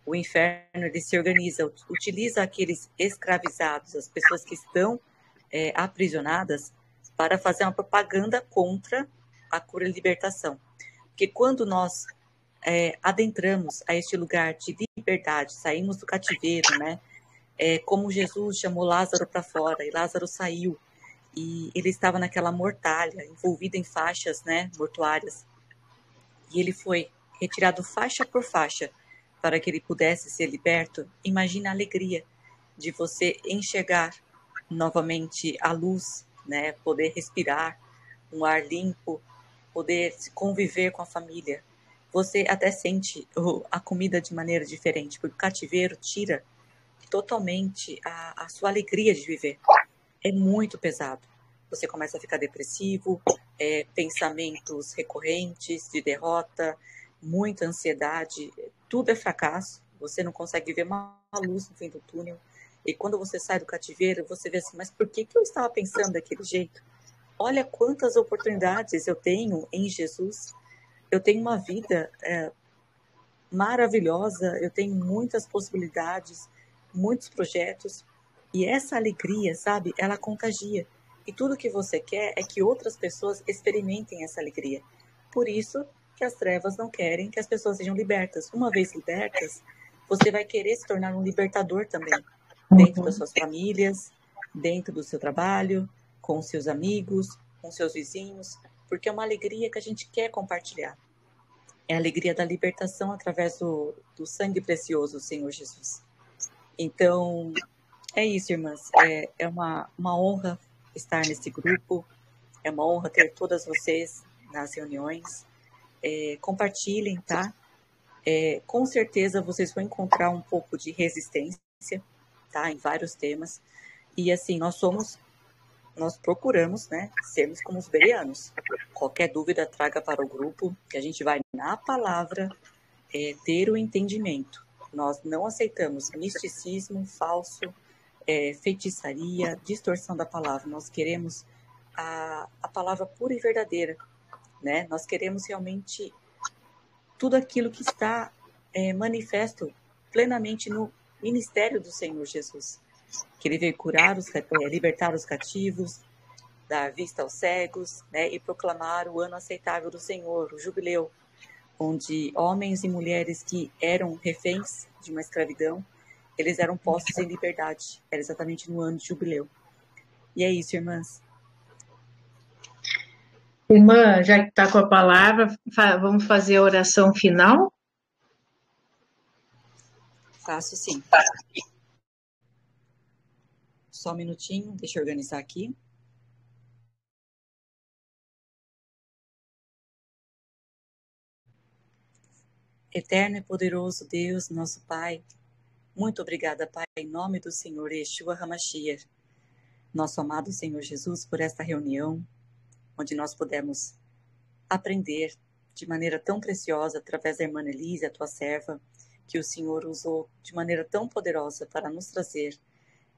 O inferno, ele se organiza, utiliza aqueles escravizados, as pessoas que estão aprisionadas, para fazer uma propaganda contra a cura e libertação. Porque quando nós adentramos a este lugar de liberdade, saímos do cativeiro, né? Como Jesus chamou Lázaro para fora, e Lázaro saiu, e ele estava naquela mortalha, envolvido em faixas, né, mortuárias, e ele foi retirado faixa por faixa para que ele pudesse ser liberto. Imagina a alegria de você enxergar novamente a luz, né, poder respirar um ar limpo, poder conviver com a família. Você até sente a comida de maneira diferente, porque o cativeiro tira totalmente a sua alegria de viver. É muito pesado. Você começa a ficar depressivo, pensamentos recorrentes de derrota, muita ansiedade, tudo é fracasso, você não consegue ver uma luz no fim do túnel. E quando você sai do cativeiro, você vê assim, mas por que eu estava pensando daquele jeito? Olha quantas oportunidades eu tenho em Jesus. Eu tenho uma vida maravilhosa, eu tenho muitas possibilidades, muitos projetos. E essa alegria, sabe, ela contagia. E tudo que você quer é que outras pessoas experimentem essa alegria. Por isso que as trevas não querem que as pessoas sejam libertas. Uma vez libertas, você vai querer se tornar um libertador também. Dentro das suas famílias, dentro do seu trabalho, com os seus amigos, com seus vizinhos, porque é uma alegria que a gente quer compartilhar. É a alegria da libertação através do sangue precioso do Senhor Jesus. Então, é isso, irmãs. É uma honra estar nesse grupo, é uma honra ter todas vocês nas reuniões. Compartilhem, tá? Com certeza vocês vão encontrar um pouco de resistência, tá, em vários temas, e assim, nós procuramos, né, sermos como os bereanos. Qualquer dúvida, traga para o grupo, que a gente vai na palavra ter o entendimento. Nós não aceitamos misticismo falso, feitiçaria, distorção da palavra. Nós queremos a palavra pura e verdadeira, né? Nós queremos realmente tudo aquilo que está manifesto plenamente no ministério do Senhor Jesus, que ele veio curar, libertar os cativos, dar vista aos cegos, né, e proclamar o ano aceitável do Senhor, o jubileu, onde homens e mulheres que eram reféns de uma escravidão, eles eram postos em liberdade. Era exatamente no ano de jubileu. E é isso, irmãs. Irmã, já que está com a palavra, vamos fazer a oração final? Faço sim. Só um minutinho, deixa eu organizar aqui. Eterno e poderoso Deus, nosso Pai, muito obrigada, Pai, em nome do Senhor Yeshua HaMashiach, nosso amado Senhor Jesus, por esta reunião, onde nós pudemos aprender de maneira tão preciosa, através da irmã Elise, a tua serva, que o Senhor usou de maneira tão poderosa para nos trazer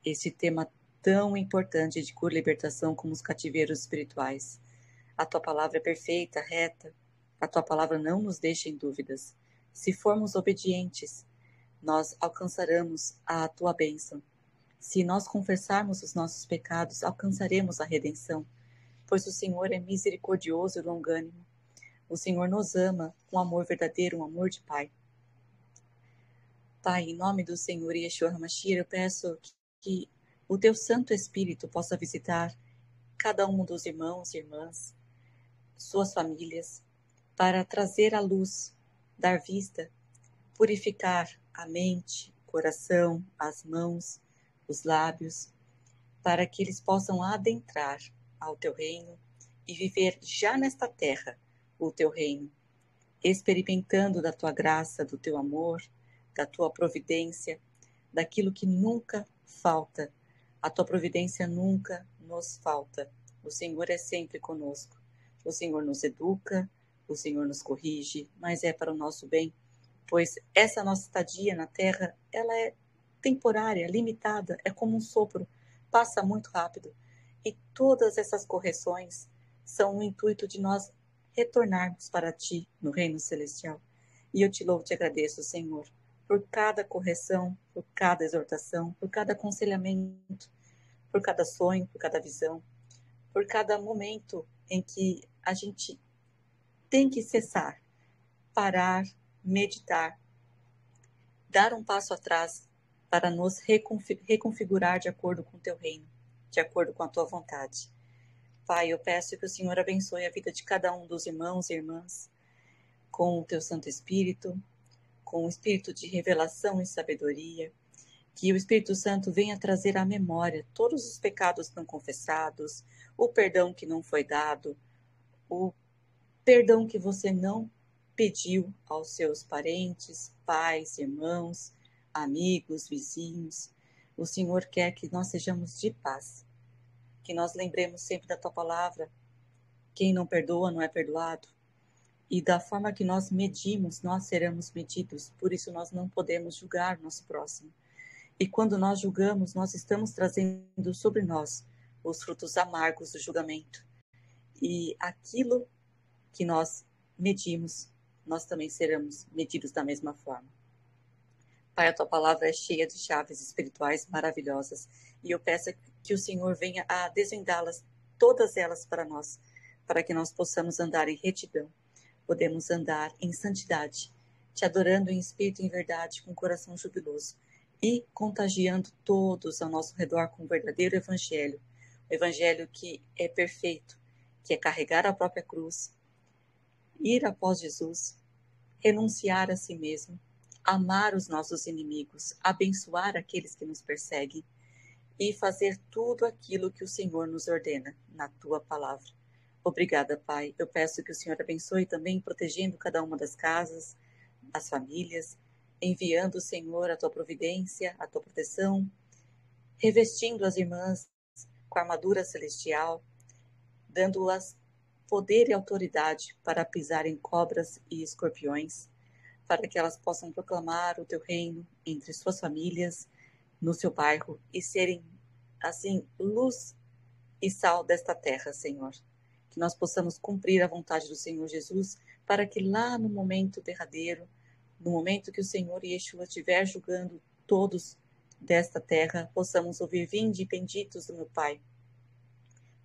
esse tema tão importante de cura e libertação como os cativeiros espirituais. A tua palavra é perfeita, reta, a tua palavra não nos deixa em dúvidas. Se formos obedientes, nós alcançaremos a tua bênção. Se nós confessarmos os nossos pecados, alcançaremos a redenção, pois o Senhor é misericordioso e longânimo. O Senhor nos ama com amor verdadeiro, um amor de Pai. Pai, em nome do Senhor Yeshua HaMashiach, eu peço que o Teu Santo Espírito possa visitar cada um dos irmãos e irmãs, suas famílias, para trazer a luz, dar vista, purificar a mente, o coração, as mãos, os lábios, para que eles possam adentrar ao Teu reino e viver já nesta terra o Teu reino, experimentando da Tua graça, do Teu amor, da Tua providência, daquilo que nunca falta. A Tua providência nunca nos falta. O Senhor é sempre conosco. O Senhor nos educa, o Senhor nos corrige, mas é para o nosso bem, pois essa nossa estadia na terra, ela é temporária, limitada, é como um sopro, passa muito rápido. E todas essas correções são o intuito de nós retornarmos para Ti no reino celestial. E eu Te louvo e Te agradeço, Senhor, por cada correção, por cada exortação, por cada aconselhamento, por cada sonho, por cada visão, por cada momento em que a gente tem que cessar, parar, meditar, dar um passo atrás para nos reconfigurar de acordo com o Teu reino, de acordo com a Tua vontade. Pai, eu peço que o Senhor abençoe a vida de cada um dos irmãos e irmãs com o Teu Santo Espírito, com o espírito de revelação e sabedoria, que o Espírito Santo venha trazer à memória todos os pecados não confessados, o perdão que não foi dado, o perdão que você não pediu aos seus parentes, pais, irmãos, amigos, vizinhos. O Senhor quer que nós sejamos de paz, que nós lembremos sempre da Tua palavra. Quem não perdoa não é perdoado. E da forma que nós medimos, nós seremos medidos. Por isso nós não podemos julgar nosso próximo. E quando nós julgamos, nós estamos trazendo sobre nós os frutos amargos do julgamento. E aquilo que nós medimos, nós também seremos medidos da mesma forma. Pai, a Tua palavra é cheia de chaves espirituais maravilhosas. E eu peço que o Senhor venha a desvendá-las, todas elas para nós, para que nós possamos andar em retidão. Podemos andar em santidade, Te adorando em espírito e em verdade, com coração jubiloso, e contagiando todos ao nosso redor com o verdadeiro evangelho. O evangelho que é perfeito, que é carregar a própria cruz, ir após Jesus, renunciar a si mesmo, amar os nossos inimigos, abençoar aqueles que nos perseguem e fazer tudo aquilo que o Senhor nos ordena na Tua palavra. Obrigada, Pai. Eu peço que o Senhor abençoe também, protegendo cada uma das casas, as famílias, enviando, Senhor, a Tua providência, a Tua proteção, revestindo as irmãs com a armadura celestial, dando-as poder e autoridade para pisar em cobras e escorpiões, para que elas possam proclamar o Teu reino entre suas famílias, no seu bairro, e serem, assim, luz e sal desta terra, Senhor. Que nós possamos cumprir a vontade do Senhor Jesus, para que lá no momento derradeiro, no momento que o Senhor Yeshua estiver julgando todos desta terra, possamos ouvir: vinde benditos do meu Pai,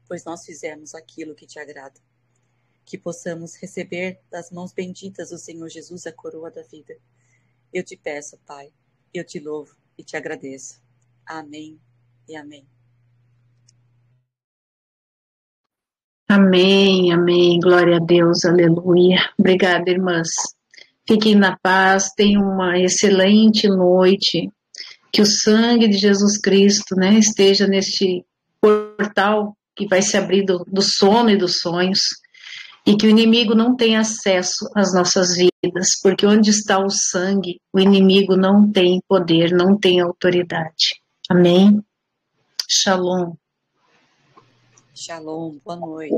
pois nós fizemos aquilo que Te agrada. Que possamos receber das mãos benditas do Senhor Jesus a coroa da vida. Eu Te peço, Pai, eu Te louvo e Te agradeço. Amém e amém. Amém, amém, glória a Deus, aleluia. Obrigada, irmãs. Fiquem na paz, tenham uma excelente noite. Que o sangue de Jesus Cristo, né, esteja neste portal que vai se abrir do sono e dos sonhos, e que o inimigo não tenha acesso às nossas vidas, porque onde está o sangue, o inimigo não tem poder, não tem autoridade. Amém? Shalom. Shalom, boa noite.